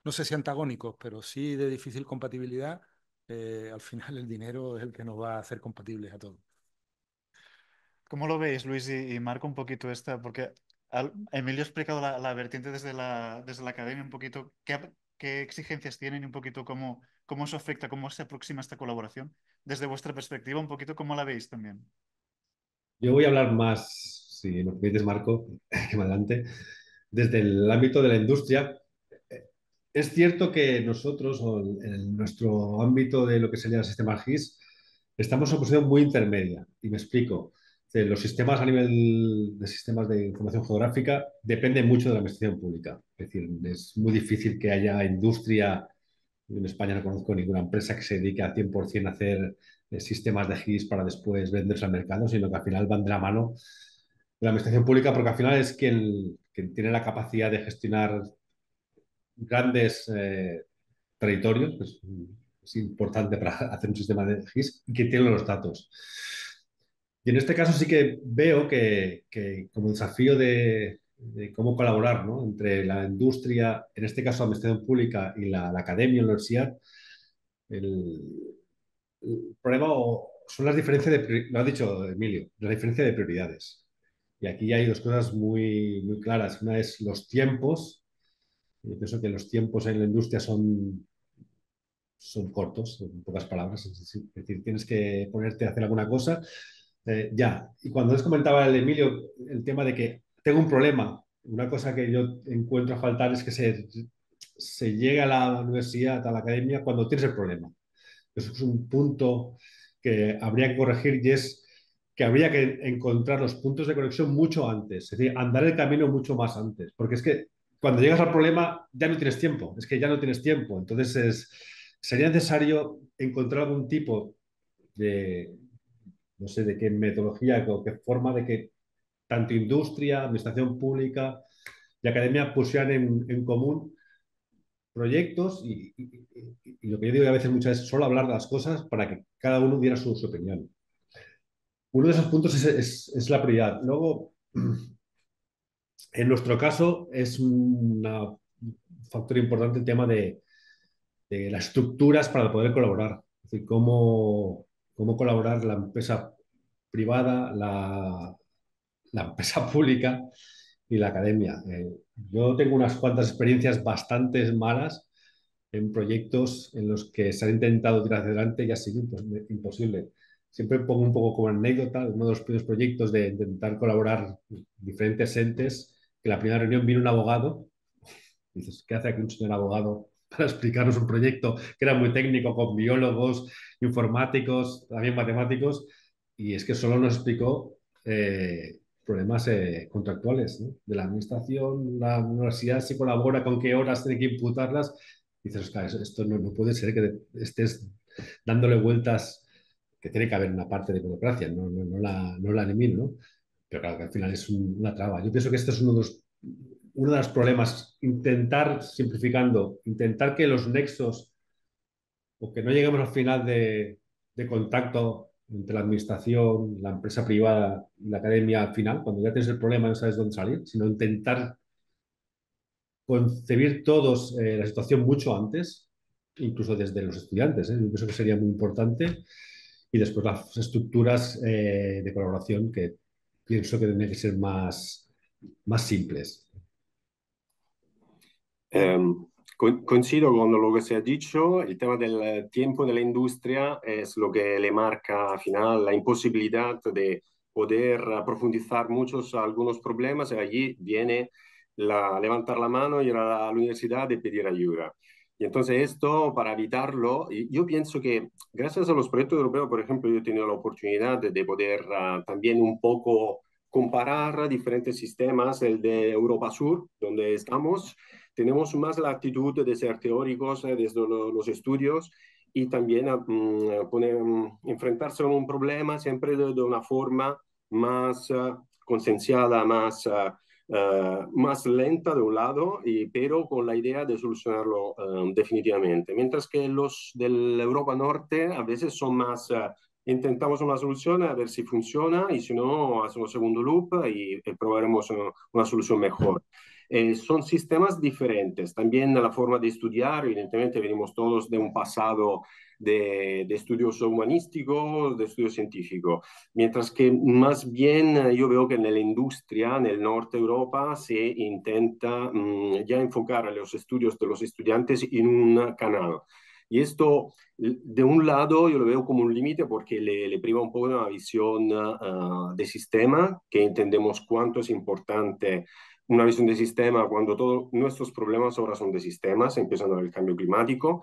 S2: no sé si antagónicos, pero sí de difícil compatibilidad, al final el dinero es el que nos va a hacer compatibles a todos.
S1: ¿Cómo lo veis, Luis y Marco, un poquito esta? Porque Emilio ha explicado la vertiente desde la academia, un poquito qué exigencias tienen y un poquito cómo eso afecta, cómo se aproxima esta colaboración. Desde vuestra perspectiva, un poquito cómo la veis también.
S3: Yo voy a hablar más, si me permites, Marco, que más adelante, desde el ámbito de la industria. Es cierto que nosotros, o en nuestro ámbito de lo que sería el sistema GIS, estamos en una posición muy intermedia. Y me explico. Los sistemas a nivel de sistemas de información geográfica dependen mucho de la investigación pública. Es decir, es muy difícil que haya industria. En España no conozco ninguna empresa que se dedique al 100% a hacer sistemas de GIS para después venderse al mercado, sino que al final van de la mano de la administración pública, porque al final es quien tiene la capacidad de gestionar grandes territorios, pues, es importante para hacer un sistema de GIS, y quien tiene los datos. Y en este caso sí que veo que como desafío de cómo colaborar, ¿no?, entre la industria, en este caso la administración pública, y la academia, la universidad, el, el problema son las diferencias lo ha dicho Emilio, la diferencia de prioridades. Y aquí hay dos cosas muy, muy claras. Una es los tiempos. Yo pienso que los tiempos en la industria son cortos, en pocas palabras. Es decir, tienes que ponerte a hacer alguna cosa ya. Y cuando les comentaba el Emilio el tema de que tengo un problema, una cosa que yo encuentro a faltar es que se llega a la universidad, a la academia, cuando tienes el problema. Eso es un punto que habría que corregir, y es que habría que encontrar los puntos de conexión mucho antes, es decir, andar el camino mucho más antes, porque es que cuando llegas al problema ya no tienes tiempo, es que ya no tienes tiempo. Entonces sería necesario encontrar algún tipo de, no sé de qué metodología o qué forma de que tanto industria, administración pública y academia pusieran en común proyectos y lo que yo digo a veces muchas veces, solo hablar de las cosas para que cada uno diera su opinión. Uno de esos puntos es la prioridad. Luego, en nuestro caso, es un factor importante el tema de las estructuras para poder colaborar. Es decir, cómo colaborar la empresa privada, la empresa pública y la academia. Yo tengo unas cuantas experiencias bastante malas en proyectos en los que se ha intentado tirar hacia adelante y ha sido imposible. Siempre pongo un poco como anécdota uno de los primeros proyectos de intentar colaborar diferentes entes, que la primera reunión vino un abogado. Y dices, ¿qué hace aquí un señor abogado para explicarnos un proyecto que era muy técnico, con biólogos, informáticos, también matemáticos? Y es que solo nos explicó problemas contractuales, ¿no?, de la administración, la universidad si colabora, con qué horas tiene que imputarlas. Y dices, Oscar, esto no puede ser que estés dándole vueltas, que tiene que haber una parte de burocracia, no la elimino, ¿no? Pero claro, que al final es una traba. Yo pienso que este es uno de los problemas, intentar, simplificando, intentar que los nexos, o que no lleguemos al final de contacto entre la administración, la empresa privada y la academia al final, cuando ya tienes el problema y no sabes dónde salir, sino intentar concebir todos la situación mucho antes, incluso desde los estudiantes. Yo pienso que sería muy importante. Y después las estructuras de colaboración, que pienso que tienen que ser más simples.
S4: Coincido con lo que se ha dicho. El tema del tiempo de la industria es lo que le marca al final la imposibilidad de poder profundizar algunos problemas, y allí viene levantar la mano, ir a la universidad y pedir ayuda. Y entonces esto, para evitarlo, yo pienso que gracias a los proyectos europeos, por ejemplo, yo he tenido la oportunidad de poder también un poco comparar diferentes sistemas. El de Europa Sur, donde estamos, tenemos más la actitud de ser teóricos desde los estudios, y también enfrentarse a un problema siempre de una forma más concienciada, más lenta de un lado, pero con la idea de solucionarlo definitivamente. Mientras que los de la Europa Norte a veces son más, intentamos una solución a ver si funciona, y si no, hacemos segundo loop y probaremos una solución mejor. Son sistemas diferentes. También la forma de estudiar, evidentemente venimos todos de un pasado de estudios humanísticos, de estudios científicos, mientras que más bien yo veo que en la industria, en el norte de Europa, se intenta ya enfocar a los estudios de los estudiantes en un canal. Y esto, de un lado, yo lo veo como un límite porque le priva un poco de una visión de sistema, que entendemos cuánto es importante una visión de sistema cuando todos nuestros problemas ahora son de sistemas, empezando con el cambio climático.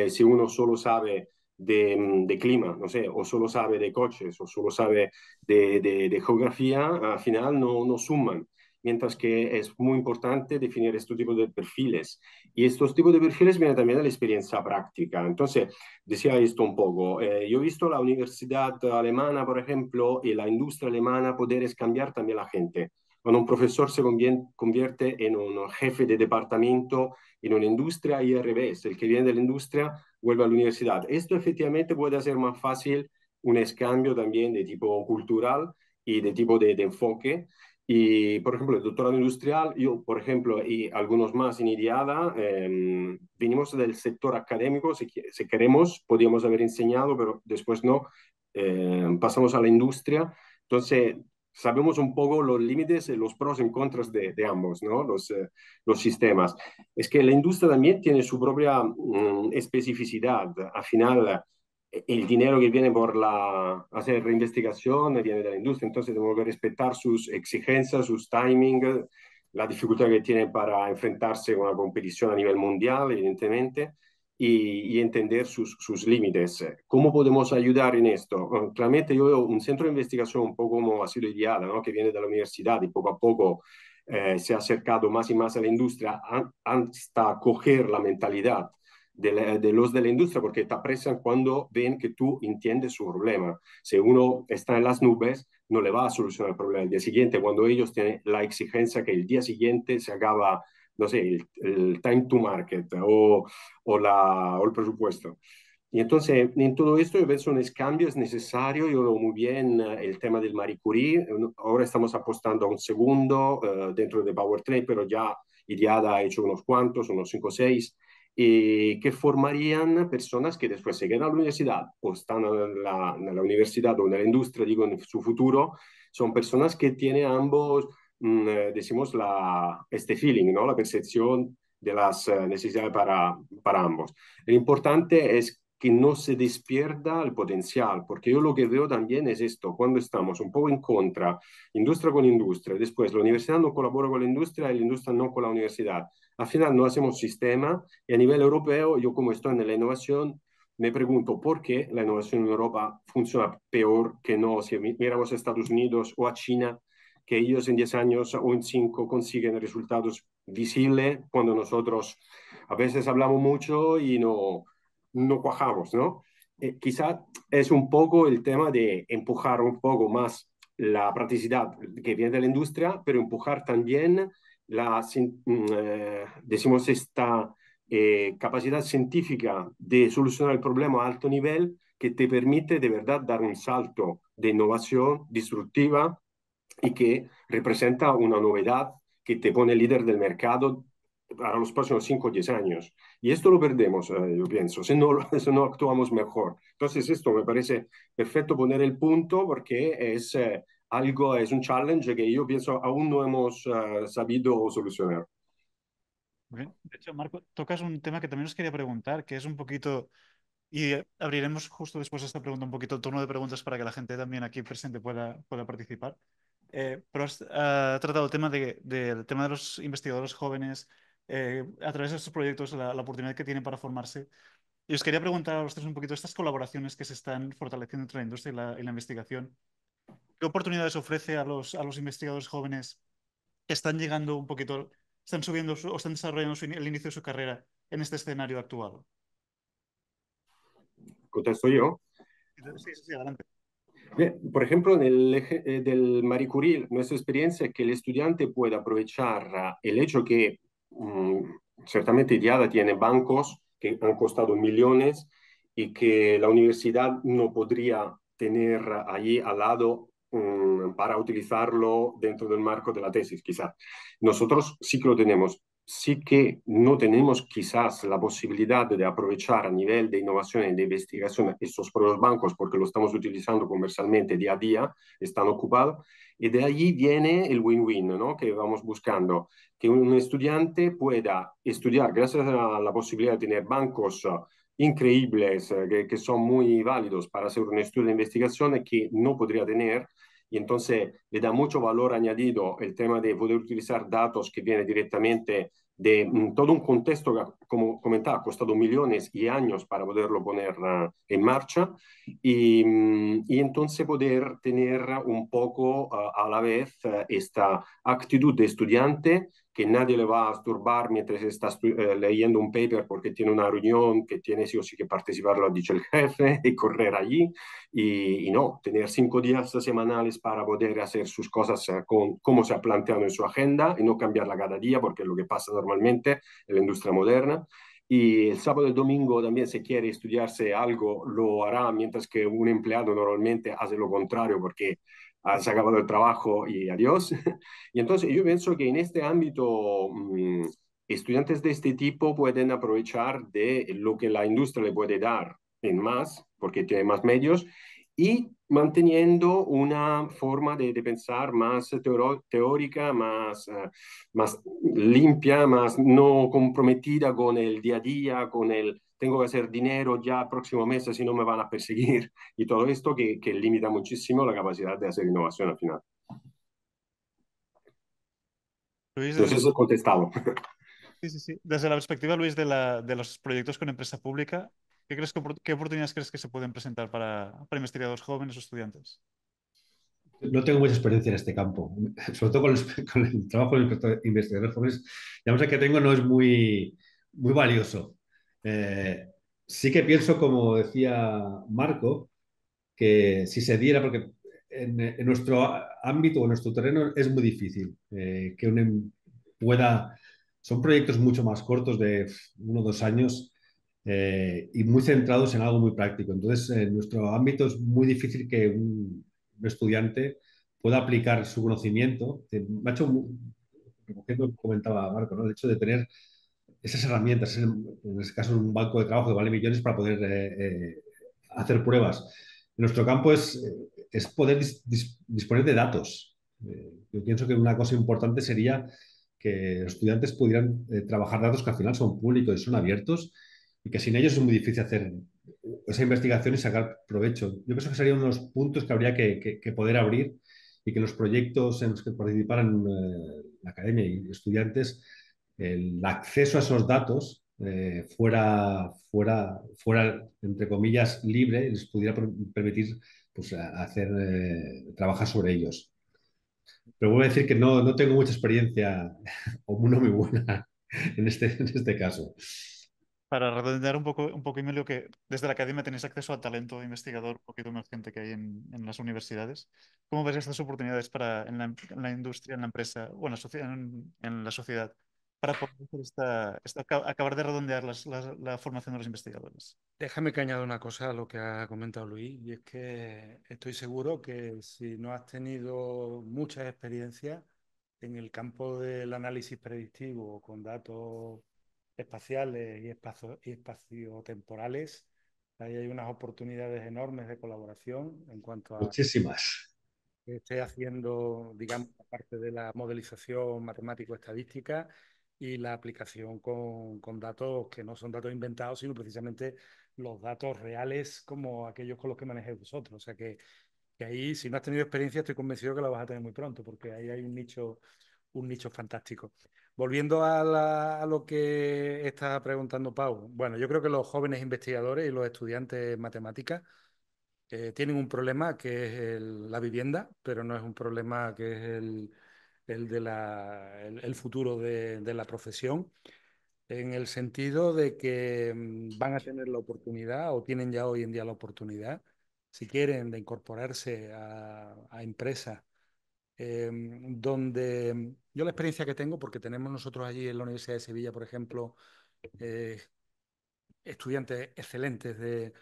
S4: Si uno solo sabe de clima, no sé, o solo sabe de coches, o solo sabe de geografía, al final no suman. Mientras que es muy importante definir este tipo de perfiles. Y estos tipos de perfiles vienen también de la experiencia práctica. Entonces, decía esto un poco. Yo he visto la universidad alemana, por ejemplo, y la industria alemana poder cambiar también a la gente. Cuando un profesor se convierte en un jefe de departamento en una industria y al revés, el que viene de la industria vuelve a la universidad. Esto efectivamente puede hacer más fácil un cambio también de tipo cultural y de tipo de enfoque. Y, por ejemplo, el doctorado industrial, yo, por ejemplo, y algunos más en IDIADA, venimos del sector académico, si queremos, podríamos haber enseñado, pero después no, pasamos a la industria. Entonces, sabemos un poco los límites, los pros y contras de ambos, ¿no? Los sistemas. Es que la industria también tiene su propia especificidad. Al final, el dinero que viene por hacer reinvestigación viene de la industria, entonces tenemos que respetar sus exigencias, sus timings, la dificultad que tienen para enfrentarse a una competición a nivel mundial, evidentemente, y entender sus límites. ¿Cómo podemos ayudar en esto? Claramente yo veo un centro de investigación un poco como ha sido ideal, ¿no? Que viene de la universidad y poco a poco se ha acercado más y más a la industria hasta coger la mentalidad de los de la industria, porque te aprecian cuando ven que tú entiendes su problema. Si uno está en las nubes, no le va a solucionar el problema el día siguiente, cuando ellos tienen la exigencia que el día siguiente se acaba, no sé, el time to market o el presupuesto. Y entonces, en todo esto, yo pienso un cambio es necesario. Yo veo muy bien el tema del Marie Curie. Ahora estamos apostando a un segundo dentro de Powertrain, pero ya IDIADA ha hecho unos cuantos, unos 5 o 6, que formarían personas que después se quedan a la universidad o están en la universidad o en la industria, digo, en su futuro. Son personas que tienen ambos, decimos, este feeling, ¿no? La percepción de las necesidades para ambos. Lo importante es que no se despierda el potencial, porque yo lo que veo también es esto, cuando estamos un poco en contra, industria con industria, después la universidad no colabora con la industria y la industria no con la universidad. Al final no hacemos sistema y a nivel europeo, yo como estoy en la innovación, me pregunto por qué la innovación en Europa funciona peor que no si miramos a Estados Unidos o a China, que ellos en 10 años o en 5 consiguen resultados visibles cuando nosotros a veces hablamos mucho y no cuajamos, ¿no? Quizá es un poco el tema de empujar un poco más la practicidad que viene de la industria, pero empujar también decimos, esta capacidad científica de solucionar el problema a alto nivel que te permite de verdad dar un salto de innovación disruptiva y que representa una novedad que te pone líder del mercado para los próximos 5 o 10 años. Y esto lo perdemos, yo pienso, si no actuamos mejor. Entonces, esto me parece perfecto poner el punto porque es un challenge que yo pienso aún no hemos sabido solucionar.
S1: Muy bien. De hecho, Marco, tocas un tema que también os quería preguntar, que es un poquito, y abriremos justo después de esta pregunta un poquito el turno de preguntas para que la gente también aquí presente pueda participar. Pero has tratado el tema del tema de los investigadores jóvenes, a través de estos proyectos, la oportunidad que tienen para formarse. Y os quería preguntar a los tres un poquito estas colaboraciones que se están fortaleciendo entre la industria y la investigación. ¿Qué oportunidades ofrece a los investigadores jóvenes que están llegando un poquito, están subiendo o están desarrollando el inicio de su carrera en este escenario actual?
S4: Contesto yo.
S1: Sí, sí, sí, adelante.
S4: Bien, por ejemplo, en el eje del Marie Curie, nuestra experiencia es que el estudiante puede aprovechar el hecho que ciertamente Diada tiene bancos que han costado millones y que la universidad no podría tener allí al lado para utilizarlo dentro del marco de la tesis, quizás. Nosotros sí que lo tenemos. Sí que no tenemos quizás la posibilidad de aprovechar a nivel de innovación y de investigación estos propios bancos porque lo estamos utilizando comercialmente día a día, están ocupados, y de allí viene el win-win, ¿no? Que vamos buscando, que un estudiante pueda estudiar gracias a la posibilidad de tener bancos increíbles que son muy válidos para hacer un estudio de investigación que no podría tener, y entonces le da mucho valor añadido el tema de poder utilizar datos que viene directamente de todo un contexto que, como comentaba, ha costado millones y años para poderlo poner en marcha y entonces poder tener un poco a la vez esta actitud de estudiante que nadie le va a turbar mientras está leyendo un paper porque tiene una reunión que tiene sí o sí que participar, lo ha dicho el jefe, y correr allí y no, tener 5 días semanales para poder hacer sus cosas con cómo se ha planteado en su agenda y no cambiarla cada día porque es lo que pasa normalmente en la industria moderna. Y el sábado y el domingo también, si quiere estudiarse algo, lo hará, mientras que un empleado normalmente hace lo contrario porque se ha acabado el trabajo y adiós. Y entonces yo pienso que en este ámbito estudiantes de este tipo pueden aprovechar de lo que la industria le puede dar en más, porque tiene más medios, y manteniendo una forma de pensar más teórica, más limpia, más no comprometida con el día a día, con el tengo que hacer dinero ya el próximo mes, si no me van a perseguir, y todo esto que limita muchísimo la capacidad de hacer innovación al final.
S1: Luis,
S4: Entonces, eso es contestado.
S1: sí, sí, sí. Desde la perspectiva, Luis, de los proyectos con empresa pública, qué oportunidades crees que se pueden presentar para investigadores jóvenes o estudiantes?
S3: No tengo mucha experiencia en este campo, sobre todo con el trabajo de investigadores jóvenes. Digamos, el que tengo no es muy valioso. Eh, sí que pienso, como decía Marco, que si se diera, porque en nuestro ámbito o en nuestro terreno es muy difícil que pueda, son proyectos mucho más cortos de 1 o 2 años y muy centrados en algo muy práctico. Entonces, en nuestro ámbito es muy difícil que un estudiante pueda aplicar su conocimiento. Me ha hecho, recogiendo lo que comentaba Marco, ¿no? El hecho de tener esas herramientas, en este caso un banco de trabajo que vale millones para poder hacer pruebas. En nuestro campo es poder disponer de datos. Yo pienso que una cosa importante sería que los estudiantes pudieran trabajar datos que al final son públicos y son abiertos y que sin ellos es muy difícil hacer esa investigación y sacar provecho. Yo pienso que serían unos puntos que habría que poder abrir y que los proyectos en los que participaran la academia y estudiantes el acceso a esos datos fuera, entre comillas, libre y les pudiera permitir pues, trabajar sobre ellos. Pero voy a decir que no tengo mucha experiencia o no muy buena en este caso.
S1: Para redondear un poco, Emilio, que desde la academia tenéis acceso al talento investigador un poquito emergente que hay en las universidades. ¿Cómo ves estas oportunidades en la industria, en la empresa o en la, en la sociedad para poder hacer acabar de redondear la formación de los investigadores?
S2: Déjame que añada una cosa a lo que ha comentado Luis, y es que estoy seguro que si no has tenido mucha experiencia en el campo del análisis predictivo con datos espaciales y espaciotemporales, ahí hay unas oportunidades enormes de colaboración en cuanto a
S3: Muchísimas.
S2: que esté haciendo, digamos, la parte de la modelización matemático-estadística y la aplicación con datos que no son datos inventados, sino precisamente los datos reales como aquellos con los que manejéis vosotros. O sea que ahí, si no has tenido experiencia, estoy convencido que la vas a tener muy pronto, porque ahí hay un nicho fantástico. Volviendo a lo que está preguntando Pau, bueno, yo creo que los jóvenes investigadores y los estudiantes en matemáticas tienen un problema que es la vivienda, pero no es un problema que es el futuro de la profesión, en el sentido de que van a tener la oportunidad o tienen ya hoy en día la oportunidad, si quieren, de incorporarse a empresas donde yo la experiencia que tengo, porque tenemos nosotros allí en la Universidad de Sevilla, por ejemplo, eh, estudiantes excelentes de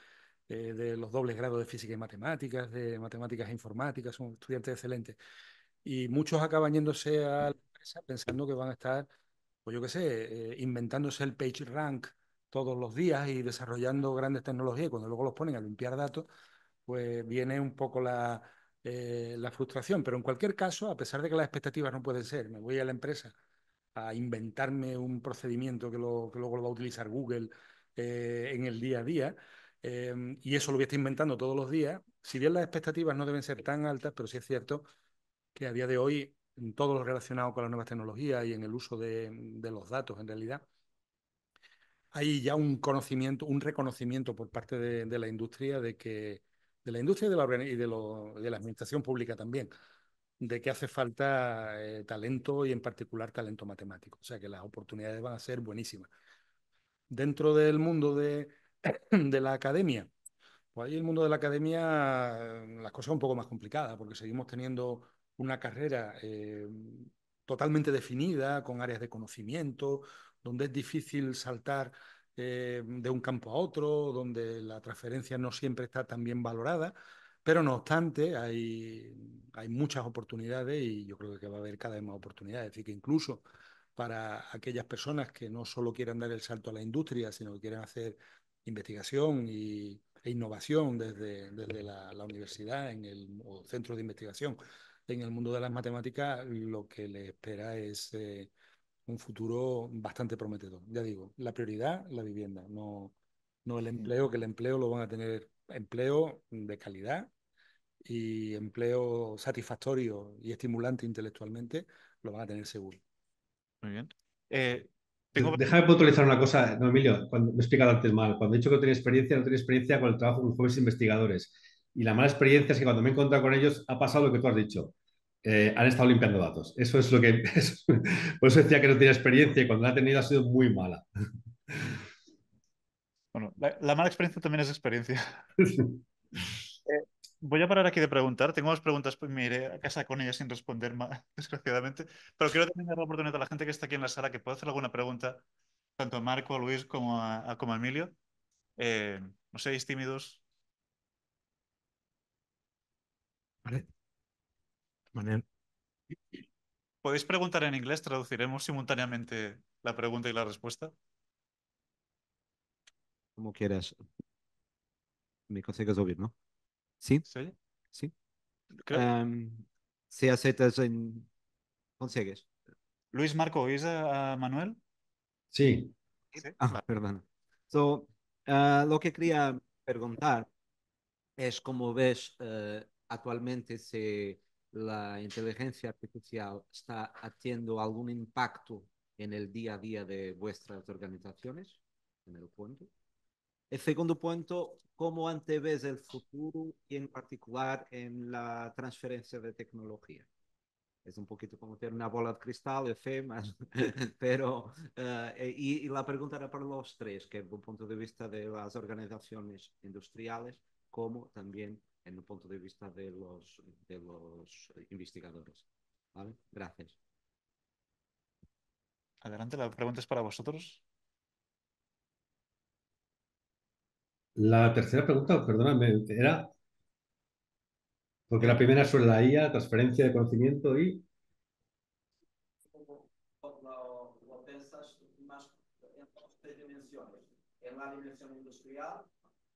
S2: los dobles grados de física y matemáticas, de matemáticas e informáticas, son estudiantes excelentes. Y muchos acaban yéndose a la empresa pensando que van a estar, pues yo qué sé, inventándose el PageRank todos los días y desarrollando grandes tecnologías. Y cuando luego los ponen a limpiar datos, pues viene un poco la frustración. Pero en cualquier caso, a pesar de que las expectativas no pueden ser, me voy a la empresa a inventarme un procedimiento que luego lo va a utilizar Google en el día a día, y eso lo voy a estar inventando todos los días. Si bien las expectativas no deben ser tan altas, pero sí es cierto que a día de hoy, en todo lo relacionado con las nuevas tecnologías y en el uso de los datos, en realidad, hay ya un conocimiento, un reconocimiento por parte de la industria de la industria y de la administración pública también, de que hace falta talento y en particular talento matemático. O sea que las oportunidades van a ser buenísimas. Dentro del mundo de la academia, pues ahí el mundo de la academia, las cosas son un poco más complicadas, porque seguimos teniendo una carrera totalmente definida, con áreas de conocimiento, donde es difícil saltar de un campo a otro, donde la transferencia no siempre está tan bien valorada, pero no obstante hay muchas oportunidades y yo creo que va a haber cada vez más oportunidades. Es decir, que incluso para aquellas personas que no solo quieran dar el salto a la industria, sino que quieren hacer investigación e innovación desde la universidad o centro de investigación en el mundo de las matemáticas, lo que les espera es un futuro bastante prometedor. Ya digo, la prioridad, la vivienda, no el empleo, que el empleo lo van a tener empleo de calidad y empleo satisfactorio y estimulante intelectualmente, lo van a tener seguro.
S1: Muy bien. Tengo...
S3: Déjame puntualizar una cosa, no, Emilio, cuando me he explicado antes mal. Cuando he dicho que no tenía experiencia, no tenía experiencia con el trabajo con jóvenes investigadores. Y la mala experiencia es que cuando me he encontrado con ellos ha pasado lo que tú has dicho. Han estado limpiando datos. Eso es lo que... por eso decía que no tenía experiencia y cuando la ha tenido ha sido muy mala.
S1: Bueno, la mala experiencia también es experiencia. Voy a parar aquí de preguntar. Tengo más preguntas, pues me iré a casa con ellas sin responder más, desgraciadamente. Pero quiero también dar la oportunidad a la gente que está aquí en la sala que pueda hacer alguna pregunta, tanto a Marco, a Luis como como a Emilio. No seáis tímidos.
S5: Vale. Manel.
S1: Podéis preguntar en inglés, traduciremos simultáneamente la pregunta y la respuesta.
S5: Como quieras. Me consigues oír, ¿no? Sí,
S1: ¿Se oye?
S5: sí.
S1: Creo-
S5: Si aceptas en... Consigues.
S1: Luis, Marco, ¿oís a Manuel?
S3: Sí.
S1: Sí.
S5: Ah,
S1: Vale.
S5: perdón. So, lo que quería preguntar es cómo ves actualmente si la inteligencia artificial está haciendo algún impacto en el día a día de vuestras organizaciones, en el punto. El segundo punto, ¿cómo antevés el futuro y en particular en la transferencia de tecnología? Es un poquito como tener una bola de cristal, es fe, más, pero y la pregunta era para los tres, que desde el punto de vista de las organizaciones industriales, como también en el punto de vista de los investigadores. ¿Vale? Gracias.
S1: Adelante, la pregunta es para vosotros.
S3: La tercera pregunta, perdóname, era... Porque la primera es sobre la IA, transferencia de conocimiento y...
S5: Lo pensas más en tres dimensiones, en la dimensión industrial.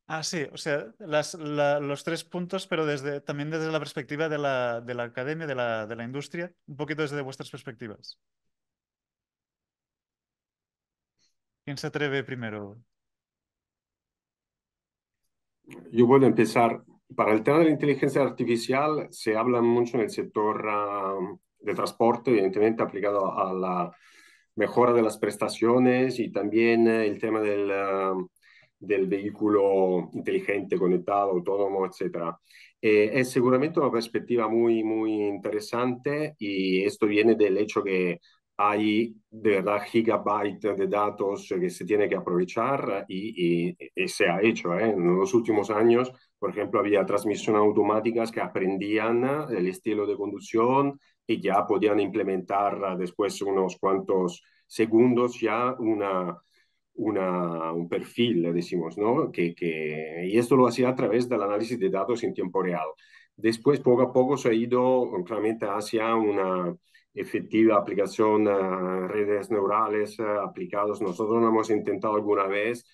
S1: Ah, sí, o sea, los tres puntos, pero también desde la perspectiva de la academia, de la industria, un poquito desde vuestras perspectivas. ¿Quién se atreve primero?
S4: Yo puedo empezar. Para el tema de la inteligencia artificial se habla mucho en el sector de transporte, evidentemente aplicado a la mejora de las prestaciones y también el tema del vehículo inteligente, conectado, autónomo, etc. Es seguramente una perspectiva muy, muy interesante y esto viene del hecho que hay de verdad gigabytes de datos que se tiene que aprovechar y se ha hecho. En los últimos años, por ejemplo, había transmisiones automáticas que aprendían el estilo de conducción y ya podían implementar después unos cuantos segundos ya un perfil, le decimos, ¿no? Y esto lo hacía a través del análisis de datos en tiempo real. Después, poco a poco, se ha ido claramente hacia una efectiva aplicación a redes neurales aplicados. Nosotros lo hemos intentado alguna vez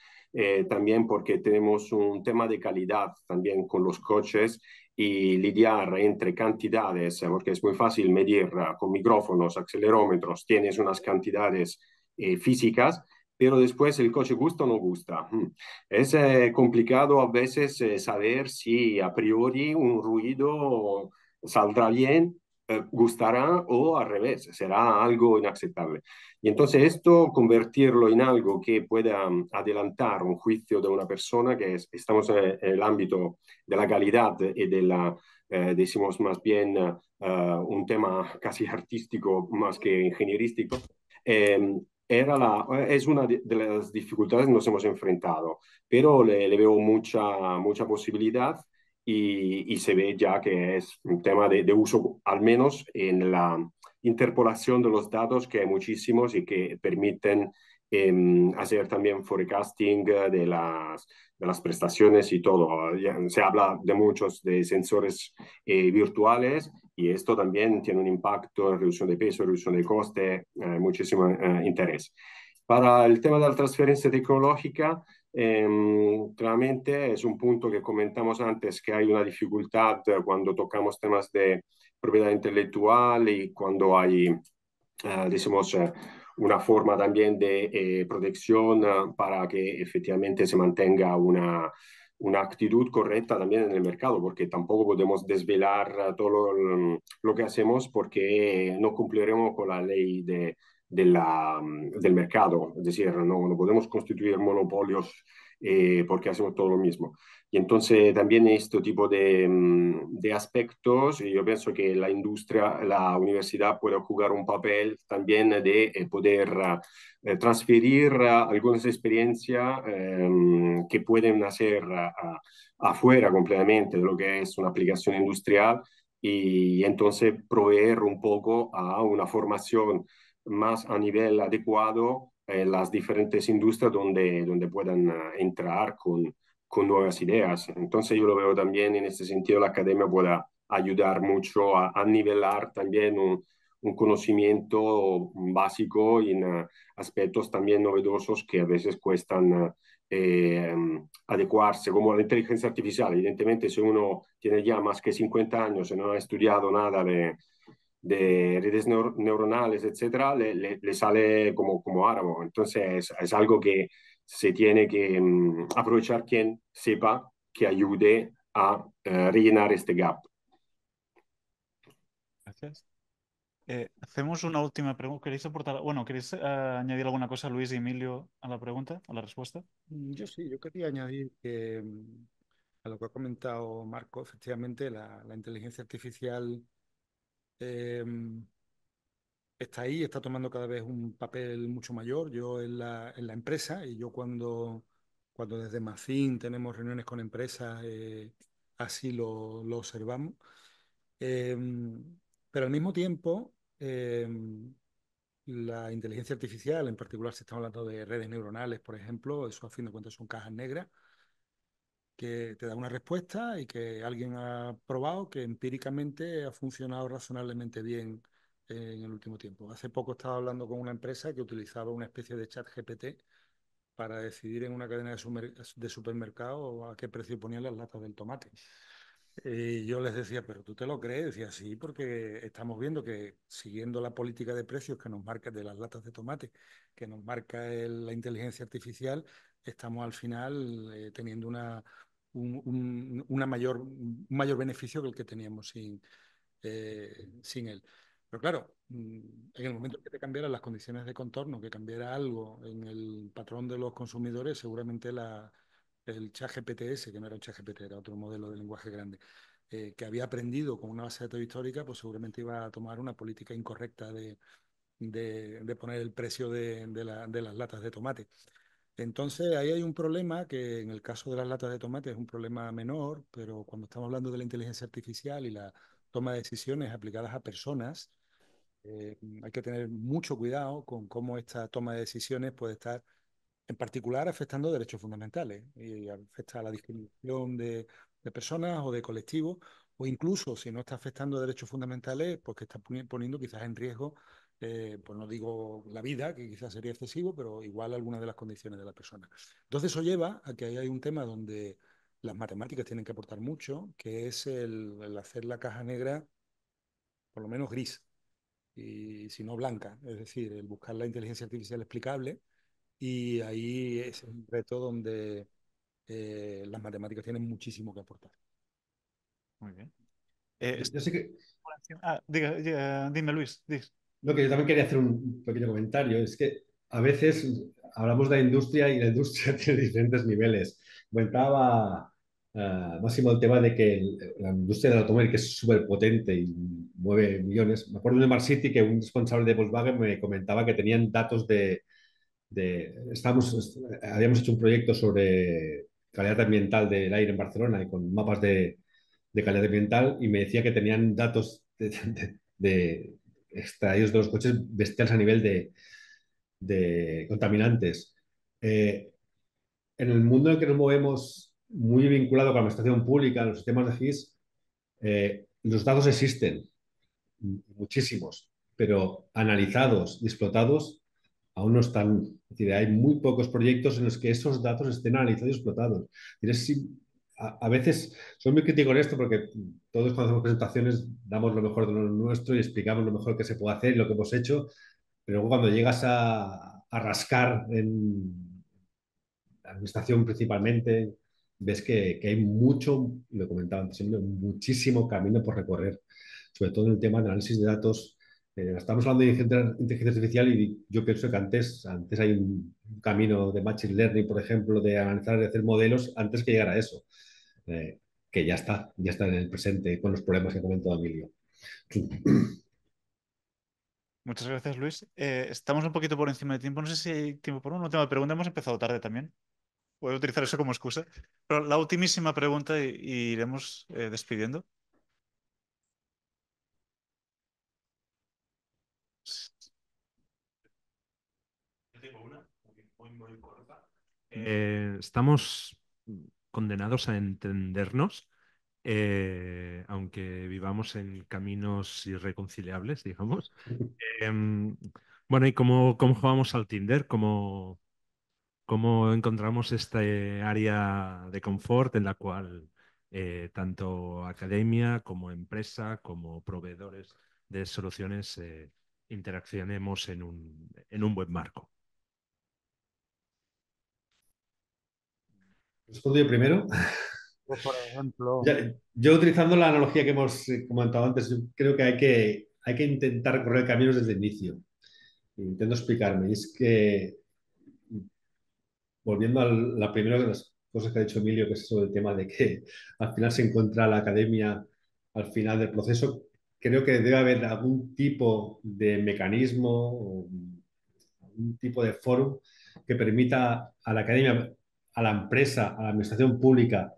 S4: también porque tenemos un tema de calidad también con los coches y lidiar entre cantidades, porque es muy fácil medir con micrófonos, acelerómetros, tienes unas cantidades físicas, pero después el coche gusta o no gusta. Es complicado a veces saber si a priori un ruido saldrá bien gustará o al revés, será algo inaceptable. Y entonces esto, convertirlo en algo que pueda adelantar un juicio de una persona, que estamos en el ámbito de la calidad y de la, decimos más bien, un tema casi artístico más que ingenierístico, eh, es una de las dificultades que nos hemos enfrentado, pero le veo mucha posibilidad y se ve ya que es un tema de uso, al menos en la interpolación de los datos, que hay muchísimos y que permiten hacer también forecasting de las prestaciones y todo. Ya se habla de muchos de sensores virtuales y esto también tiene un impacto en reducción de peso, reducción de coste, muchísimo interés. Para el tema de la transferencia tecnológica, claramente es un punto que comentamos antes, que hay una dificultad cuando tocamos temas de propiedad intelectual y cuando hay, decimos, una forma también de protección para que efectivamente se mantenga una actitud correcta también en el mercado, porque tampoco podemos desvelar todo lo que hacemos porque no cumpliremos con la ley del mercado. Es decir, no podemos constituir monopolios porque hacemos todo lo mismo. Y entonces también este tipo de aspectos, yo pienso que la industria, la universidad puede jugar un papel también de poder transferir algunas experiencias que pueden hacer afuera completamente de lo que es una aplicación industrial y entonces proveer un poco a una formación más a nivel adecuado en las diferentes industrias donde puedan entrar con nuevas ideas. Entonces yo lo veo también en este sentido, la academia pueda ayudar mucho a nivelar también un conocimiento básico en aspectos también novedosos que a veces cuestan adecuarse, como la inteligencia artificial. Evidentemente, si uno tiene ya más que 50 años y no ha estudiado nada de redes neuronales, etcétera, le sale como árabe. Entonces, es algo que se tiene que aprovechar quien sepa que ayude a rellenar este gap.
S1: Gracias. Hacemos una última pregunta. ¿Queréis aportar? Bueno, ¿queréis añadir alguna cosa, Luis y Emilio, a la pregunta, a la respuesta?
S2: Yo sí, yo quería añadir que a lo que ha comentado Marco, efectivamente la inteligencia artificial eh, está ahí, está tomando cada vez un papel mucho mayor. Yo en la empresa, y yo cuando desde Mafin tenemos reuniones con empresas, así lo observamos. Eh, pero al mismo tiempo, la inteligencia artificial, en particular si estamos hablando de redes neuronales, por ejemplo, eso a fin de cuentas son cajas negras que te da una respuesta y que alguien ha probado que empíricamente ha funcionado razonablemente bien en el último tiempo. Hace poco estaba hablando con una empresa que utilizaba una especie de chat GPT para decidir en una cadena de supermercado a qué precio ponían las latas del tomate. Y yo les decía, pero ¿tú te lo crees? Decía, sí, porque estamos viendo que siguiendo la política de precios que nos marca de las latas de tomate, que nos marca la inteligencia artificial, estamos al final teniendo un mayor beneficio que el que teníamos sin él. Pero claro, en el momento que te cambiaran las condiciones de contorno, que cambiara algo en el patrón de los consumidores, seguramente el ChatGPT ese, que no era un ChatGPT, era otro modelo de lenguaje grande, que había aprendido con una base de datos histórica, pues seguramente iba a tomar una política incorrecta de poner el precio de las latas de tomate. Entonces, ahí hay un problema que en el caso de las latas de tomate es un problema menor, pero cuando estamos hablando de la inteligencia artificial y la toma de decisiones aplicadas a personas, hay que tener mucho cuidado con cómo esta toma de decisiones puede estar en particular afectando derechos fundamentales y afecta a la discriminación de personas o de colectivos, o incluso si no está afectando derechos fundamentales, pues que está poniendo quizás en riesgo, pues no digo la vida, que quizás sería excesivo, pero igual algunas de las condiciones de la persona. Entonces eso lleva a que ahí hay un tema donde las matemáticas tienen que aportar mucho, que es el hacer la caja negra por lo menos gris y si no blanca, es decir, el buscar la inteligencia artificial explicable y ahí es un reto donde las matemáticas tienen muchísimo que aportar.
S1: Muy bien.
S3: Yo sé que
S1: Dime, Luis.
S3: lo que yo también quería hacer un pequeño comentario es que a veces hablamos de la industria y la industria tiene diferentes niveles. Comentaba Máximo el tema de que la industria del automóvil, que es súper potente y mueve millones. Me acuerdo de Smart City que un responsable de Volkswagen me comentaba que tenían datos habíamos hecho un proyecto sobre calidad ambiental del aire en Barcelona y con mapas de calidad ambiental y me decía que tenían datos extraídos de los coches bestiales a nivel de contaminantes. Eh, en el mundo en el que nos movemos, muy vinculado con la administración pública, los sistemas de GIS, los datos existen, muchísimos, pero analizados y explotados aún no están. Es decir, hay muy pocos proyectos en los que esos datos estén analizados y explotados. A veces soy muy crítico en esto porque todos cuando hacemos presentaciones damos lo mejor de lo nuestro y explicamos lo mejor que se puede hacer y lo que hemos hecho, pero luego cuando llegas a rascar en la administración principalmente, ves que hay mucho, lo comentaba antes, muchísimo camino por recorrer, sobre todo en el tema de análisis de datos. Estamos hablando de inteligencia artificial y yo pienso que antes hay un camino de machine learning, por ejemplo, de analizar y hacer modelos antes que llegar a eso, que ya está en el presente con los problemas que ha comentado Emilio.
S1: Muchas gracias, Luis. Estamos un poquito por encima de tiempo. No sé si hay tiempo por una última pregunta. Hemos empezado tarde también. Voy a utilizar eso como excusa. Pero la ultimísima pregunta y iremos despidiendo.
S6: Tengo una muy corta. Estamos condenados a entendernos, aunque vivamos en caminos irreconciliables, digamos. Em, bueno, ¿y cómo jugamos al Tinder? ¿Cómo encontramos este área de confort en la cual tanto academia como empresa, como proveedores de soluciones interaccionemos en un buen marco?
S3: Respondo yo primero.
S2: Pues, por ejemplo,
S3: Yo utilizando la analogía que hemos comentado antes, yo creo que hay que intentar recorrer caminos desde el inicio. Intento explicarme. Y es que, volviendo a la primera de las cosas que ha dicho Emilio, que es sobre el tema de que al final se encuentra la academia al final del proceso, creo que debe haber algún tipo de mecanismo o algún tipo de foro que permita a la academia, a la empresa, a la administración pública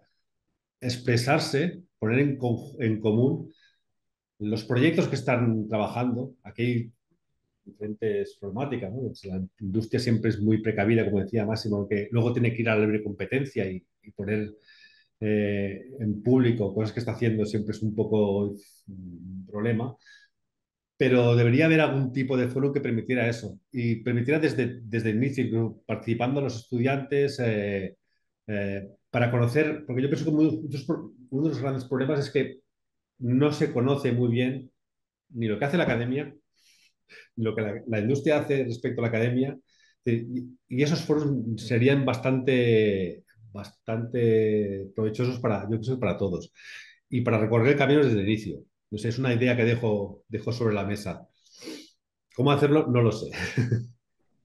S3: expresarse, poner en común los proyectos que están trabajando. Aquí hay diferentes problemáticas, ¿no? Pues la industria siempre es muy precavida, como decía Máximo, que luego tiene que ir a la libre competencia y poner en público cosas que está haciendo siempre es un poco un problema, pero debería haber algún tipo de foro que permitiera eso y permitiera desde el inicio, participando los estudiantes, para conocer, porque yo pienso que uno de los grandes problemas es que no se conoce muy bien ni lo que hace la academia, ni lo que la industria hace respecto a la academia, y esos foros serían bastante provechosos yo creo, para todos y para recorrer el camino desde el inicio. No sé, es una idea que dejo sobre la mesa. ¿Cómo hacerlo? No lo sé.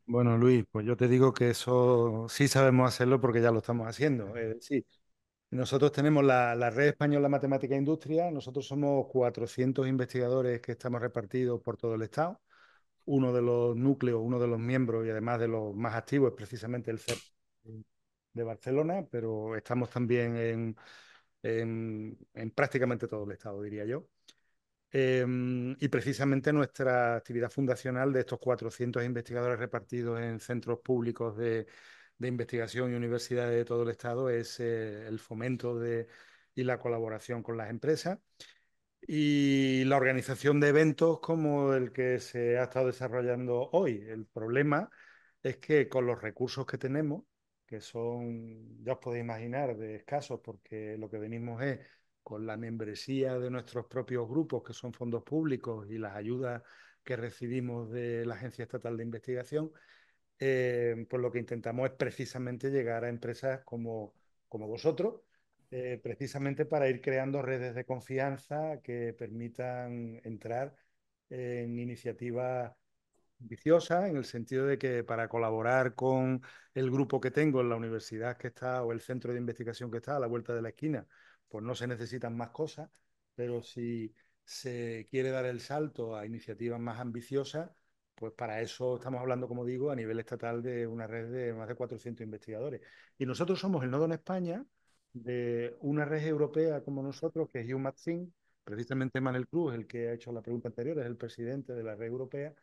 S2: bueno, Luis, pues yo te digo que eso sí sabemos hacerlo porque ya lo estamos haciendo. Es decir, nosotros tenemos la Red Española Matemática e Industria, nosotros somos 400 investigadores que estamos repartidos por todo el Estado. Uno de los núcleos, uno de los miembros y además de los más activos es precisamente el CEP de Barcelona, pero estamos también en prácticamente todo el Estado, diría yo. Y precisamente nuestra actividad fundacional de estos 400 investigadores repartidos en centros públicos de investigación y universidades de todo el Estado es el fomento y la colaboración con las empresas y la organización de eventos como el que se ha estado desarrollando hoy. El problema es que con los recursos que tenemos, que son, ya os podéis imaginar, de escasos, porque lo que venimos es con la membresía de nuestros propios grupos, que son fondos públicos, y las ayudas que recibimos de la Agencia Estatal de Investigación, pues lo que intentamos es precisamente llegar a empresas como vosotros, precisamente para ir creando redes de confianza que permitan entrar en iniciativas ambiciosa en el sentido de que para colaborar con el grupo que tengo en la universidad que está o el centro de investigación que está a la vuelta de la esquina, pues no se necesitan más cosas, pero si se quiere dar el salto a iniciativas más ambiciosas, pues para eso estamos hablando, como digo, a nivel estatal de una red de más de 400 investigadores. Y nosotros somos el nodo en España de una red europea como nosotros, que es EUMATSIN. Precisamente Manel Cruz, el que ha hecho la pregunta anterior, es el presidente de la red europea,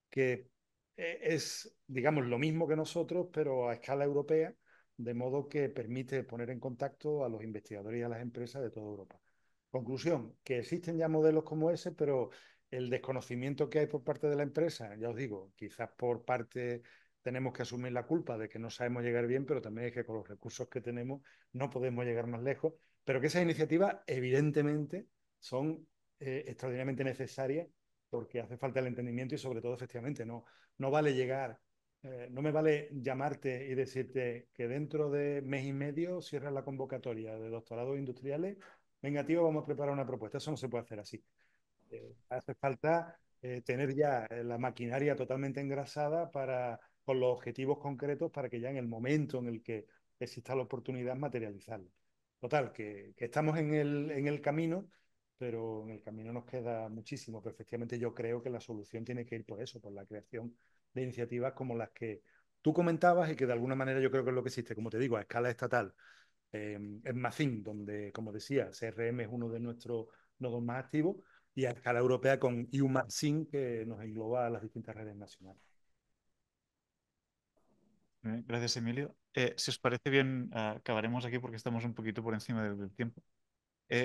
S2: que es, digamos, lo mismo que nosotros, pero a escala europea, de modo que permite poner en contacto a los investigadores y a las empresas de toda Europa. Conclusión, que existen ya modelos como ese, pero el desconocimiento que hay por parte de la empresa, ya os digo, quizás por parte tenemos que asumir la culpa de que no sabemos llegar bien, pero también es que con los recursos que tenemos no podemos llegar más lejos, pero que esas iniciativas evidentemente son extraordinariamente necesarias porque hace falta el entendimiento y sobre todo, efectivamente, no vale llegar, no me vale llamarte y decirte que dentro de mes y medio cierras la convocatoria de doctorados industriales, venga, tío, vamos a preparar una propuesta. Eso no se puede hacer así. Hace falta tener ya la maquinaria totalmente engrasada con los objetivos concretos para que ya en el momento en el que exista la oportunidad materializarlo. Total, que estamos en el camino, pero en el camino nos queda muchísimo. Pero efectivamente yo creo que la solución tiene que ir por eso, por la creación de iniciativas como las que tú comentabas y que de alguna manera yo creo que es lo que existe, como te digo, a escala estatal. En Macin, donde, como decía, CRM es uno de nuestros nodos más activos, y a escala europea con EUMATSIN, que nos engloba a las distintas redes nacionales.
S1: Gracias, Emilio. Si os parece bien, acabaremos aquí porque estamos un poquito por encima del tiempo.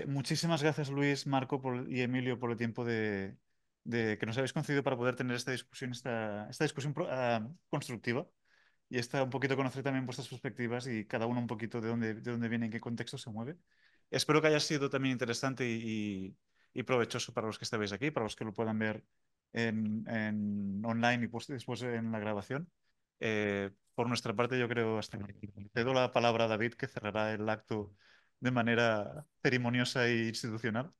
S1: Muchísimas gracias, Luis, Marco y Emilio, por el tiempo que nos habéis concedido para poder tener esta discusión, esta discusión constructiva y un poquito conocer también vuestras perspectivas y cada uno un poquito de dónde viene, en qué contexto se mueve. Espero que haya sido también interesante y provechoso para los que estáis aquí, para los que lo puedan ver en online y después en la grabación. Por nuestra parte, yo creo hasta aquí. Te doy la palabra a David, que cerrará el acto de manera ceremoniosa e institucional.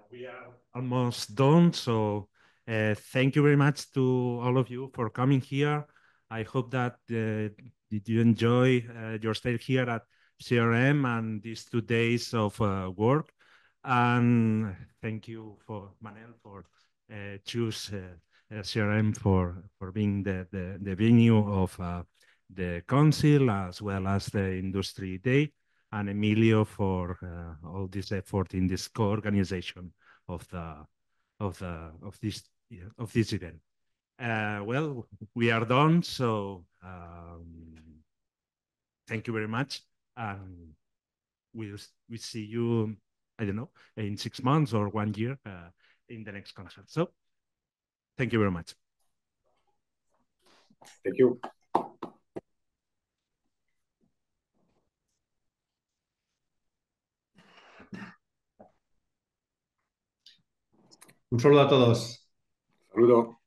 S6: We are almost done, so thank you very much to all of you for coming here. I hope that did you enjoy your stay here at CRM and these 2 days of work. And thank you for Manel for choose CRM for being the venue of the council as well as the industry day, and Emilio for all this effort in this co-organization of this event. Well, we are done, so thank you very much, and we see you, I don't know, in 6 months or 1 year in the next concert. So thank you very much.
S4: Thank you.
S3: Un saludo a todos.
S4: Saludo.